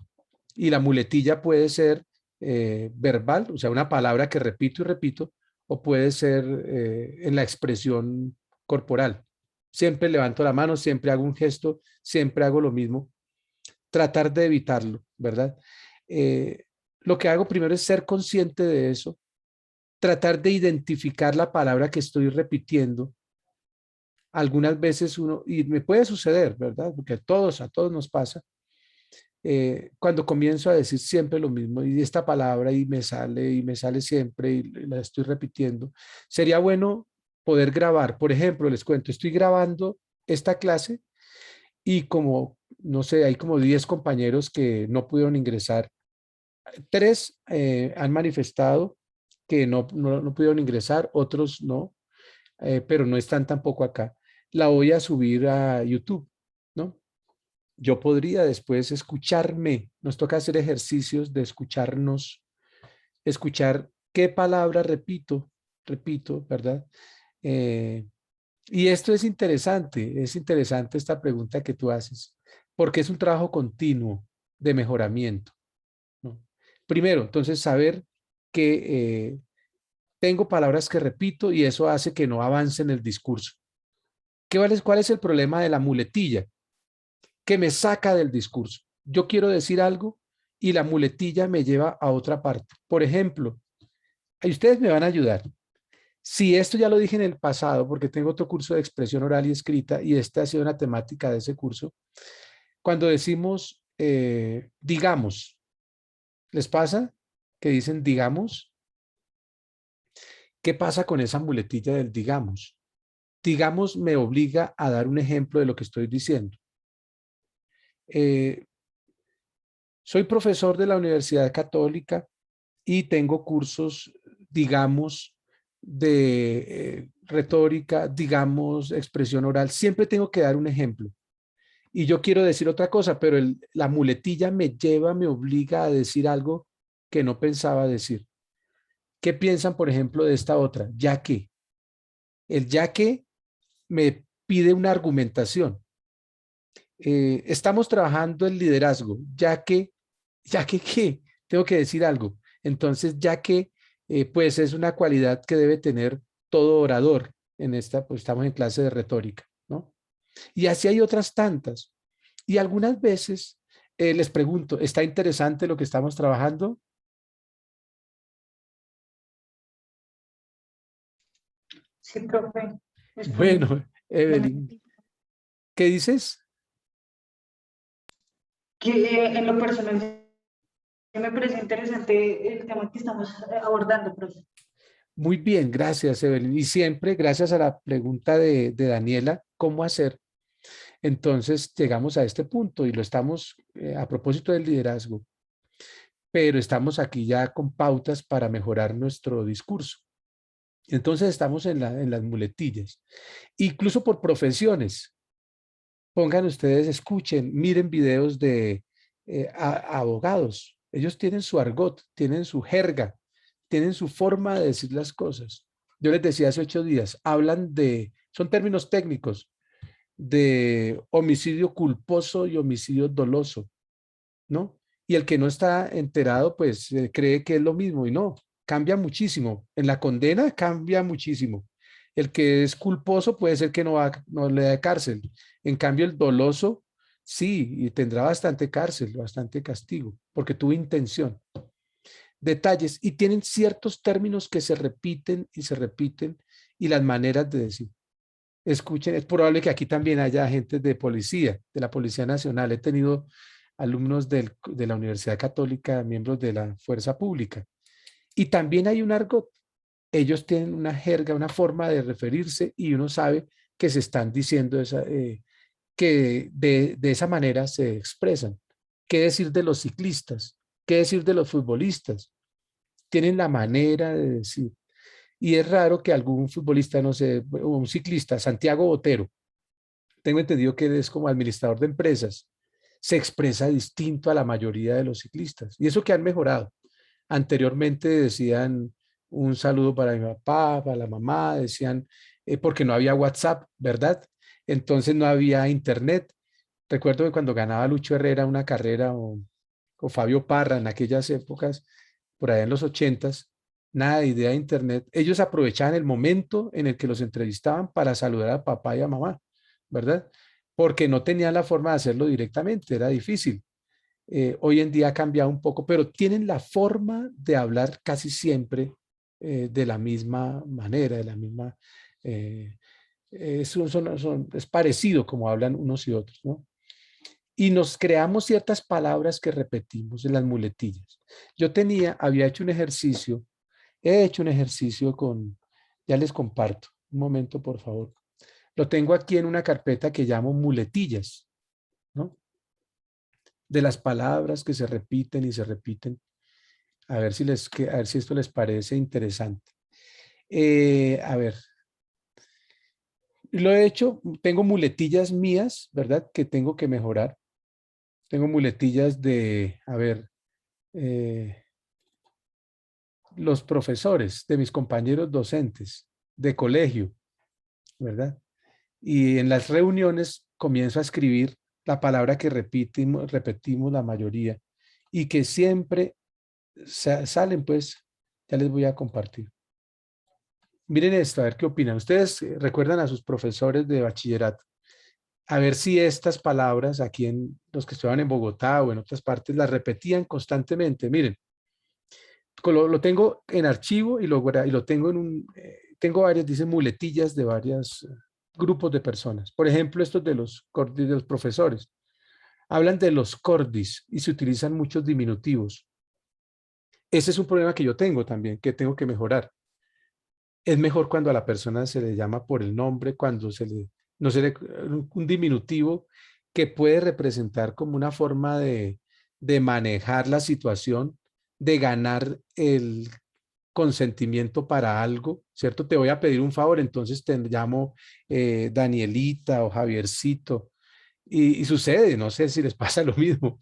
Y la muletilla puede ser verbal, o sea, una palabra que repito y repito, o puede ser en la expresión corporal. Siempre levanto la mano, siempre hago un gesto, siempre hago lo mismo. Tratar de evitarlo, ¿verdad? Eh, lo que hago primero es ser consciente de eso, tratar de identificar la palabra que estoy repitiendo. Algunas veces uno, y me puede suceder, ¿verdad? Porque a todos nos pasa, cuando comienzo a decir siempre lo mismo y esta palabra y me sale siempre y la estoy repitiendo, sería bueno poder grabar. Por ejemplo, les cuento, estoy grabando esta clase y como, no sé, hay como 10 compañeros que no pudieron ingresar. 3 han manifestado que no pudieron ingresar, otros no, pero no están tampoco acá. La voy a subir a YouTube, ¿no? Yo podría después escucharme, nos toca hacer ejercicios de escucharnos, escuchar qué palabra repito, ¿verdad? Y esto es interesante esta pregunta que tú haces, porque es un trabajo continuo de mejoramiento, ¿no? Primero, entonces, saber que tengo palabras que repito y eso hace que no avance en el discurso. ¿Cuál es el problema de la muletilla? Que me saca del discurso. Yo quiero decir algo y la muletilla me lleva a otra parte. Por ejemplo, ahí ustedes me van a ayudar. Si esto ya lo dije en el pasado, porque tengo otro curso de expresión oral y escrita y esta ha sido una temática de ese curso, cuando decimos digamos, ¿les pasa que dicen digamos? ¿Qué pasa con esa muletilla del digamos? Digamos me obliga a dar un ejemplo de lo que estoy diciendo. Soy profesor de la Universidad Católica y tengo cursos, digamos, de retórica, digamos, expresión oral. Siempre tengo que dar un ejemplo. Y yo quiero decir otra cosa, pero la muletilla me obliga a decir algo que no pensaba decir. ¿Qué piensan, por ejemplo, de esta otra? Ya que. El ya que me pide una argumentación. Estamos trabajando el liderazgo, ya que ¿qué? Tengo que decir algo. Entonces, ya que, pues es una cualidad que debe tener todo orador en esta, pues estamos en clase de retórica, ¿no? Y así hay otras tantas. Y algunas veces les pregunto, ¿está interesante lo que estamos trabajando? Sí, profe. Bueno, Evelyn, ¿qué dices? Que en lo personal me parece interesante el tema que estamos abordando, profe. Muy bien, gracias, Evelyn. Y siempre, gracias a la pregunta de Daniela, ¿cómo hacer? Entonces llegamos a este punto y lo estamos, a propósito del liderazgo, pero estamos aquí ya con pautas para mejorar nuestro discurso. Entonces estamos en las muletillas, incluso por profesiones. Pongan ustedes, escuchen, miren videos de abogados. Ellos tienen su argot, tienen su jerga, tienen su forma de decir las cosas. Yo les decía hace 8 días, son términos técnicos, de homicidio culposo y homicidio doloso, ¿no? Y el que no está enterado, pues cree que es lo mismo y no, cambia muchísimo. En la condena cambia muchísimo. El que es culposo puede ser que no le dé cárcel. En cambio, el doloso, sí, y tendrá bastante cárcel, bastante castigo, porque tuvo intención. Detalles, y tienen ciertos términos que se repiten y las maneras de decir. Escuchen, es probable que aquí también haya agentes de policía, de la Policía Nacional. He tenido alumnos de la Universidad Católica, miembros de la Fuerza Pública. Y también hay un argot. Ellos tienen una jerga, una forma de referirse y uno sabe que se están diciendo que de esa manera se expresan. ¿Qué decir de los ciclistas? ¿Qué decir de los futbolistas? Tienen la manera de decir. Y es raro que algún futbolista, no sé, o un ciclista, Santiago Botero, tengo entendido que él es como administrador de empresas, se expresa distinto a la mayoría de los ciclistas. Y eso que han mejorado. Anteriormente decían un saludo para mi papá, para la mamá, decían, porque no había WhatsApp, ¿verdad? Entonces no había internet. Recuerdo que cuando ganaba Lucho Herrera una carrera o Fabio Parra en aquellas épocas, por allá en los 80s, nada de idea de internet. Ellos aprovechaban el momento en el que los entrevistaban para saludar a papá y a mamá, ¿verdad? Porque no tenían la forma de hacerlo directamente, era difícil. Hoy en día ha cambiado un poco, pero tienen la forma de hablar casi siempre de la misma manera, de la misma... es parecido como hablan unos y otros, ¿no? Y nos creamos ciertas palabras que repetimos en las muletillas. Había hecho un ejercicio, he hecho un ejercicio ya les comparto, un momento por favor. Lo tengo aquí en una carpeta que llamo muletillas, ¿no? De las palabras que se repiten y se repiten. A ver si esto les parece interesante. A ver, lo he hecho, tengo muletillas mías, ¿verdad? Que tengo que mejorar. Tengo muletillas a ver, los profesores, de mis compañeros docentes, de colegio. ¿verdad? Y en las reuniones comienzo a escribir la palabra que repetimos la mayoría y que siempre salen, pues, ya les voy a compartir. Miren esto, a ver qué opinan. Ustedes recuerdan a sus profesores de bachillerato. A ver si estas palabras aquí en los que estaban en Bogotá o en otras partes las repetían constantemente. Miren, lo tengo en archivo y lo tengo en tengo varias, dicen muletillas de varios grupos de personas. Por ejemplo, estos de los cordis de los profesores. Hablan de los cordis y se utilizan muchos diminutivos. Ese es un problema que yo tengo también, que tengo que mejorar. Es mejor cuando a la persona se le llama por el nombre, cuando no se le, un diminutivo que puede representar como una forma de manejar la situación, de ganar el consentimiento para algo, ¿cierto? Te voy a pedir un favor, entonces te llamo Danielita o Javiercito. Y sucede, no sé si les pasa lo mismo.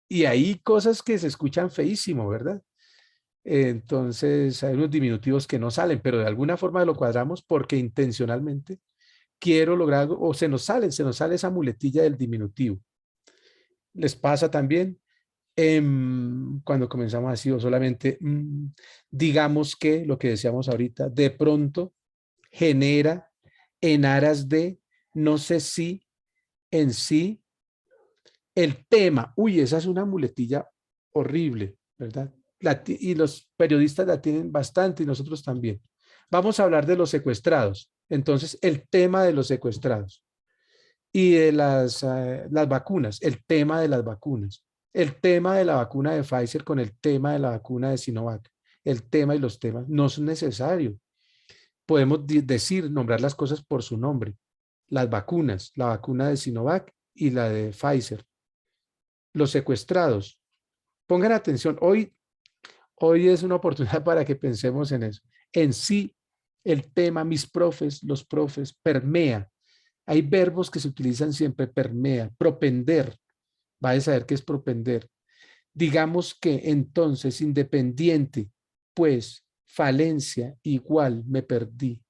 Y hay cosas que se escuchan feísimo, ¿verdad? Entonces hay unos diminutivos que no salen, pero de alguna forma lo cuadramos porque intencionalmente quiero lograr algo, o se nos sale esa muletilla del diminutivo. ¿Les pasa también? Cuando comenzamos así o solamente digamos que lo que decíamos ahorita, de pronto genera en aras de, no sé si, en sí, el tema. Uy, esa es una muletilla horrible, ¿verdad? Y los periodistas la tienen bastante y nosotros también. Vamos a hablar de los secuestrados. Entonces, el tema de los secuestrados y de las vacunas, el tema de las vacunas, el tema de la vacuna de Pfizer con el tema de la vacuna de Sinovac, el tema y los temas no es necesario. Podemos nombrar las cosas por su nombre. Las vacunas, la vacuna de Sinovac y la de Pfizer. Los secuestrados. Pongan atención, hoy es una oportunidad para que pensemos en eso. En sí, el tema, los profes, permea. Hay verbos que se utilizan siempre, permea, propender. Va a saber qué es propender. Digamos que entonces, independiente, pues, falencia, igual, me perdí.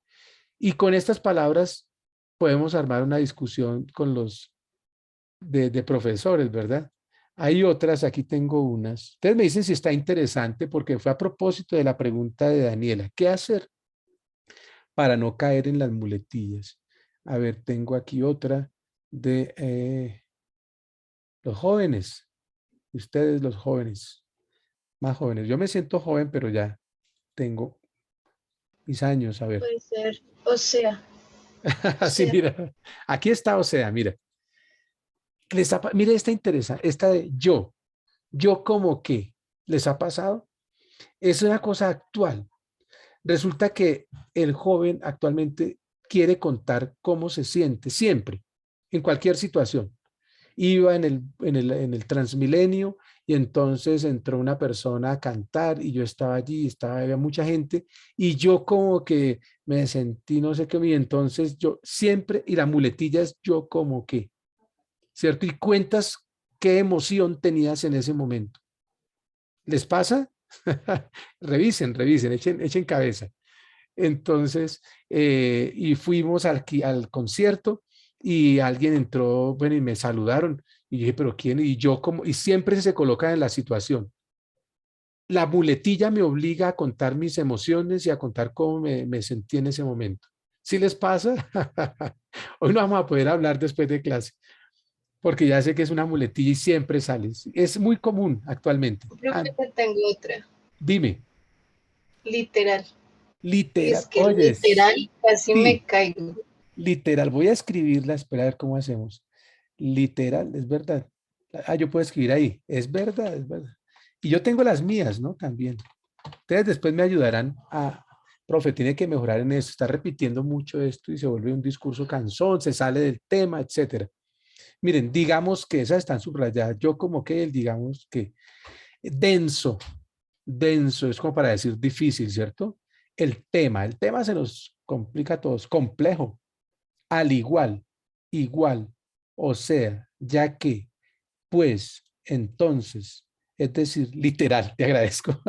Y con estas palabras podemos armar una discusión con los de profesores, ¿verdad? Hay otras, aquí tengo unas. Ustedes me dicen si está interesante porque fue a propósito de la pregunta de Daniela. ¿Qué hacer para no caer en las muletillas? A ver, tengo aquí otra de los jóvenes. Ustedes los jóvenes, más jóvenes. Yo me siento joven, pero ya tengo mis años. A ver. Puede ser, o sea. Así, mira. Aquí está, o sea, mira. Mire esta interesante, esta de yo. Yo como que. ¿Les ha pasado? Es una cosa actual. Resulta que el joven actualmente quiere contar cómo se siente siempre, en cualquier situación. Iba en el Transmilenio y entonces entró una persona a cantar y yo estaba allí, había mucha gente y yo como que me sentí no sé qué, y entonces yo siempre, y la muletilla es yo como que, ¿cierto? Y cuentas qué emoción tenías en ese momento. ¿Les pasa? Revisen, echen cabeza. Entonces, y fuimos al concierto y alguien entró, bueno, y me saludaron. Y dije, ¿pero quién? Y yo como, y siempre se coloca en la situación. La muletilla me obliga a contar mis emociones y a contar cómo me sentí en ese momento. ¿Sí les pasa? Hoy no vamos a poder hablar después de clase, porque ya sé que es una muletilla y siempre sale. Es muy común actualmente. Creo que te tengo otra. Dime. Literal. Literal. Es que Oye, literal casi sí. me caigo. Literal, voy a escribirla, espera a ver cómo hacemos. Literal, es verdad. Yo puedo escribir ahí, es verdad, es verdad. Y yo tengo las mías, ¿no? También. Ustedes después me ayudarán profe, tiene que mejorar en eso, está repitiendo mucho esto y se vuelve un discurso cansón, se sale del tema, etcétera. Miren, digamos que esas están subrayadas, yo como que digamos que denso, es como para decir difícil, ¿cierto? El tema se nos complica a todos, complejo. Al igual, igual, o sea, ya que, pues, entonces, es decir, literal, te agradezco.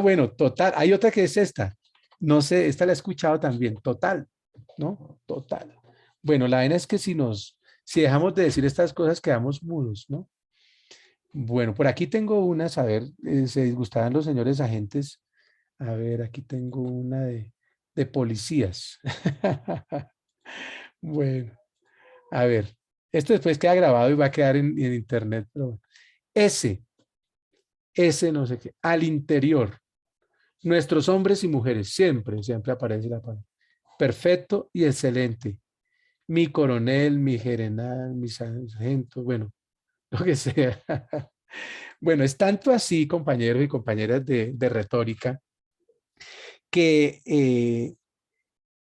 Bueno, total, hay otra que es esta, no sé, esta la he escuchado también, total, ¿no? Total. Bueno, la vaina es que si dejamos de decir estas cosas, quedamos mudos, ¿no? Bueno, por aquí tengo unas, a ver, se disgustaban los señores agentes. A ver, aquí tengo una de policías. Bueno, a ver, esto después queda grabado y va a quedar en internet, pero bueno. Ese no sé qué, al interior. Nuestros hombres y mujeres, siempre, siempre aparece la palabra. Perfecto y excelente. Mi coronel, mi general, mi sargento, bueno, lo que sea. Bueno, es tanto así, compañeros y compañeras de retórica, que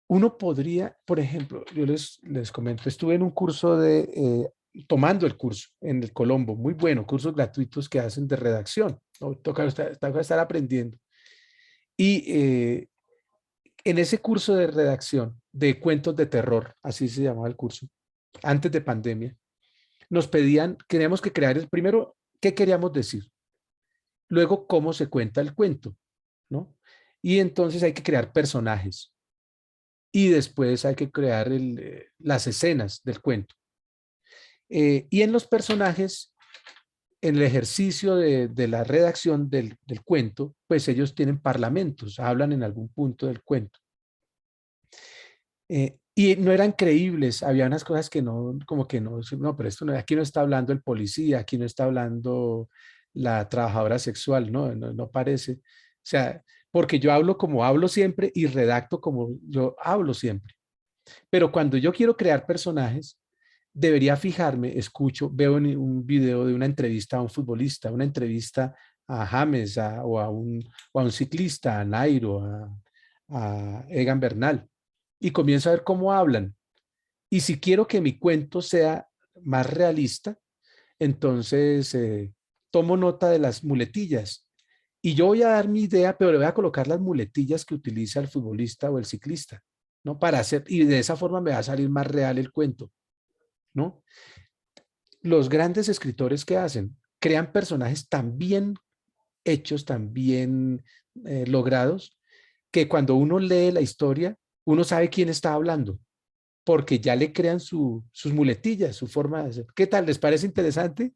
uno podría, por ejemplo, yo les comento, estuve en un curso tomando el curso en el Colombo, muy bueno, cursos gratuitos que hacen de redacción, ¿no? Toca estar aprendiendo. Y en ese curso de redacción de cuentos de terror, así se llamaba el curso, antes de pandemia, nos pedían, queríamos que crear el primero, ¿qué queríamos decir? Luego, ¿cómo se cuenta el cuento? ¿No? Y entonces hay que crear personajes. Y después hay que crear las escenas del cuento. Y en los personajes, en el ejercicio de la redacción del cuento, pues ellos tienen parlamentos, hablan en algún punto del cuento. Y no eran creíbles, había unas cosas que no, como que no, no, pero esto no, aquí no está hablando el policía, aquí no está hablando la trabajadora sexual, no, no, no parece. O sea, porque yo hablo como hablo siempre y redacto como yo hablo siempre. Pero cuando yo quiero crear personajes, debería fijarme, escucho, veo en un video de una entrevista a un futbolista, una entrevista a James o a un ciclista, a Nairo, a Egan Bernal, y comienzo a ver cómo hablan. Y si quiero que mi cuento sea más realista, entonces tomo nota de las muletillas. Y yo voy a dar mi idea, pero le voy a colocar las muletillas que utiliza el futbolista o el ciclista, ¿no? Para hacer, y de esa forma me va a salir más real el cuento, ¿no? Los grandes escritores que hacen, crean personajes tan bien hechos, tan bien logrados, que cuando uno lee la historia, uno sabe quién está hablando, porque ya le crean sus muletillas, su forma de hacer. ¿Qué tal? ¿Les parece interesante?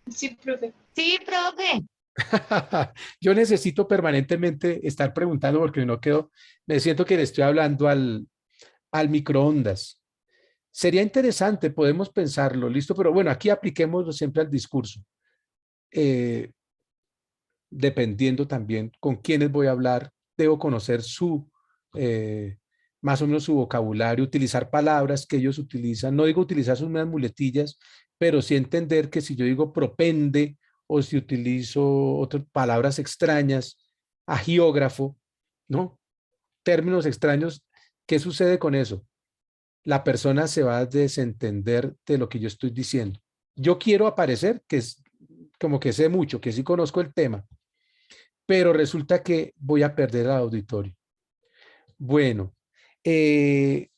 Sí, profe. Sí, profe. Yo necesito permanentemente estar preguntando porque no quedo, me siento que le estoy hablando al microondas. Sería interesante, podemos pensarlo, listo, pero bueno, aquí apliquémoslo siempre al discurso, eh, dependiendo también con quiénes voy a hablar, debo conocer más o menos su vocabulario, utilizar palabras que ellos utilizan, no digo utilizar sus mismas muletillas, pero sí entender que si yo digo propende o si utilizo otras palabras extrañas, agiógrafo, ¿no? Términos extraños, ¿qué sucede con eso? La persona se va a desentender de lo que yo estoy diciendo. Yo quiero aparecer que es como que sé mucho, que sí conozco el tema, pero resulta que voy a perder al auditorio. Bueno, eh,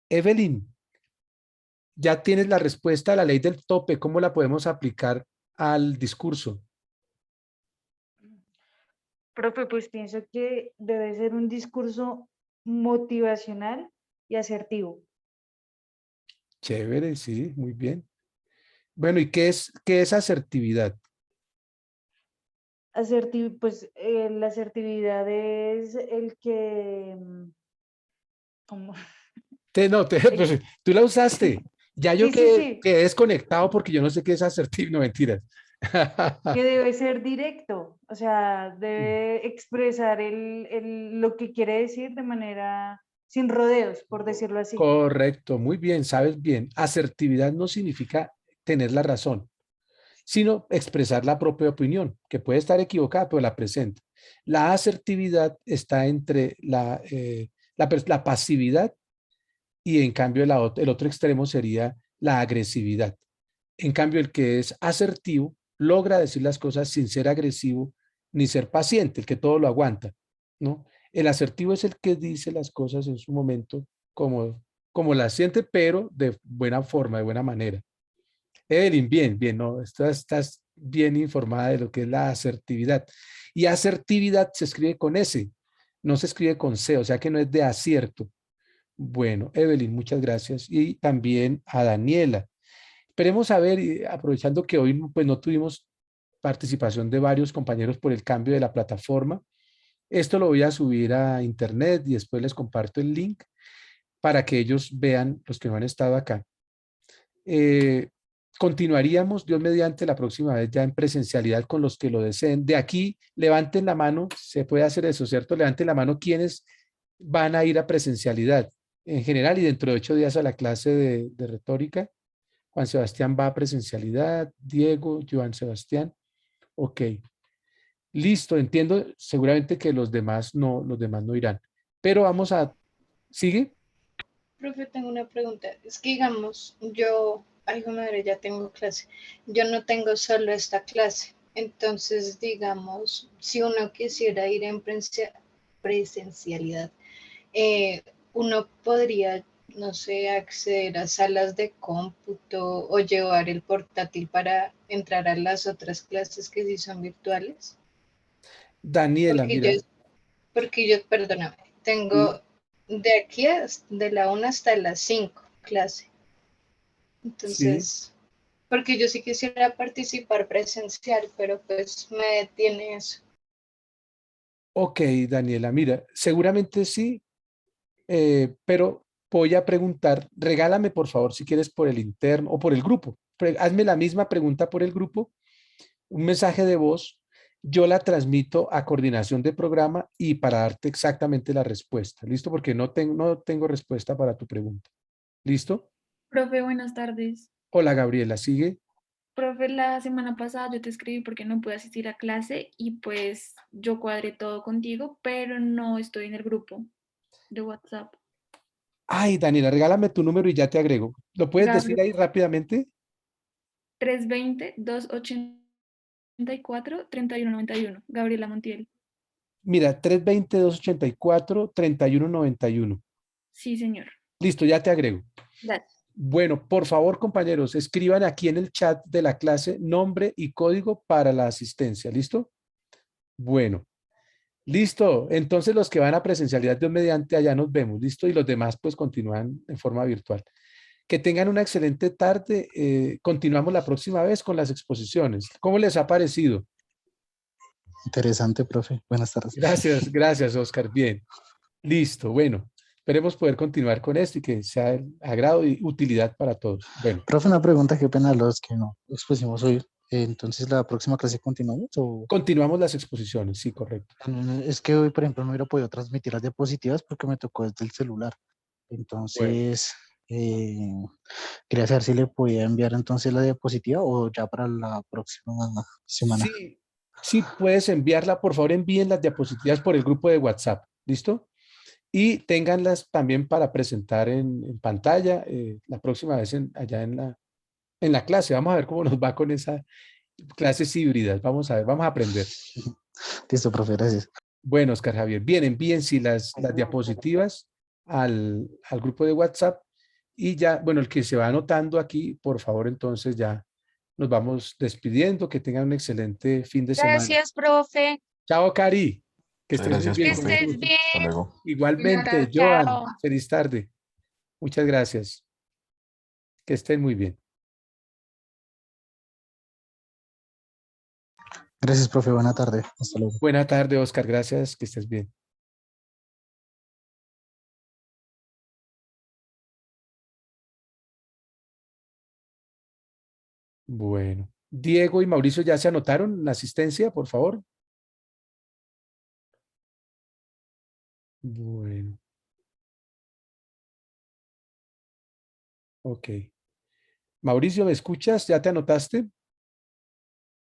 Evelyn, ya tienes la respuesta a la ley del tope. ¿Cómo la podemos aplicar al discurso? Profe, pues pienso que debe ser un discurso motivacional y asertivo. Chévere, sí, muy bien. Bueno, ¿y qué es asertividad? Pues la asertividad es el que, ¿cómo? No, El- pues, tú la usaste. Ya yo sí, sí, quedé sí, desconectado porque yo no sé qué es asertivo, no mentiras. que debe ser directo, o sea, debe expresar lo que quiere decir de manera sin rodeos, por decirlo así. Correcto, muy bien, sabes bien. Asertividad no significa tener la razón, sino expresar la propia opinión, que puede estar equivocada, pero la presenta. La asertividad está entre la pasividad y en cambio el otro extremo sería la agresividad. En cambio, el que es asertivo logra decir las cosas sin ser agresivo ni ser paciente, el que todo lo aguanta, ¿no? El asertivo es el que dice las cosas en su momento como las siente, pero de buena forma, de buena manera. Evelyn, bien, bien, ¿no? Estás bien informada de lo que es la asertividad. Y asertividad se escribe con S, no se escribe con C, o sea que no es de acierto. Bueno, Evelyn, muchas gracias. Y también a Daniela. Esperemos a ver, y aprovechando que hoy pues, no tuvimos participación de varios compañeros por el cambio de la plataforma. Esto lo voy a subir a internet y después les comparto el link para que ellos vean, los que no han estado acá. Continuaríamos, Dios mediante, la próxima vez ya en presencialidad con los que lo deseen. De aquí, levanten la mano, se puede hacer eso, ¿cierto? Levanten la mano quienes van a ir a presencialidad en general y dentro de 8 días a la clase de retórica. Juan Sebastián va a presencialidad, Diego, Joan Sebastián. Ok, listo, entiendo seguramente que los demás no irán. Pero vamos a, ¿sigue? Profe, tengo una pregunta. Es que digamos, yo, ay, madre, ya tengo clase. Yo no tengo solo esta clase. Entonces, digamos, si uno quisiera ir en presencialidad, uno podría, no sé, acceder a salas de cómputo o llevar el portátil para entrar a las otras clases que sí son virtuales. Daniela, Porque yo, mira, perdóname, sí, tengo de aquí de la 1 hasta las 5 clase. sí. Entonces, porque yo sí quisiera participar presencial, pero pues me detiene eso. Ok, Daniela, mira, seguramente sí, pero voy a preguntar, regálame por favor si quieres por el interno o por el grupo. Hazme la misma pregunta por el grupo, un mensaje de voz, yo la transmito a coordinación de programa y para darte exactamente la respuesta. ¿Listo? Porque no tengo respuesta para tu pregunta. ¿Listo? Profe, buenas tardes. Hola, Gabriela, ¿sigue? Profe, la semana pasada yo te escribí porque no pude asistir a clase y pues yo cuadré todo contigo, pero no estoy en el grupo de WhatsApp. Ay, Daniela, regálame tu número y ya te agrego. ¿Lo puedes decir Gabriel, ahí rápidamente? 320-284-3191. Gabriela Montiel. Mira, 320-284-3191. Sí, señor. Listo, ya te agrego. Gracias. Bueno, por favor, compañeros, escriban aquí en el chat de la clase nombre y código para la asistencia. ¿Listo? Bueno, listo. Entonces los que van a presencialidad Dios mediante, allá nos vemos. ¿Listo? Y los demás pues continúan en forma virtual. Que tengan una excelente tarde. Continuamos la próxima vez con las exposiciones. ¿Cómo les ha parecido? Interesante, profe. Buenas tardes. Gracias, gracias, Oscar. Bien, listo. Bueno, esperemos poder continuar con esto y que sea de agrado y utilidad para todos. Bueno, Profe, una pregunta, qué pena los que no expusimos hoy. Entonces, ¿la próxima clase continuamos o...? continuamos las exposiciones, sí, correcto. Es que hoy, por ejemplo, no hubiera podido transmitir las diapositivas porque me tocó desde el celular. Bueno, Entonces, quería saber si le podía enviar entonces la diapositiva o ya para la próxima semana. sí, sí, puedes enviarla. Por favor, envíen las diapositivas por el grupo de WhatsApp. ¿Listo? Y ténganlas también para presentar en pantalla la próxima vez allá en la clase. Vamos a ver cómo nos va con esas clases híbridas. Vamos a ver, vamos a aprender. Listo, profe, gracias. Bueno, Oscar Javier, bien, envíen sí las diapositivas al grupo de WhatsApp y ya, bueno, el que se va anotando aquí, por favor, entonces ya nos vamos despidiendo. Que tengan un excelente fin de semana. Gracias, profe. Chao, Cari. Que Muchas estés muy gracias, Que bien con profe. estés gusto. bien. Hasta luego. Igualmente, Joan, Chao. feliz tarde. Muchas gracias. Que estén muy bien. Gracias, profe. Buena tarde. Hasta luego. Buena tarde, Oscar. Gracias. Que estés bien. Bueno. Diego y Mauricio, ¿ya se anotaron la asistencia, por favor? Bueno. Ok. Mauricio, ¿me escuchas? ¿Ya te anotaste?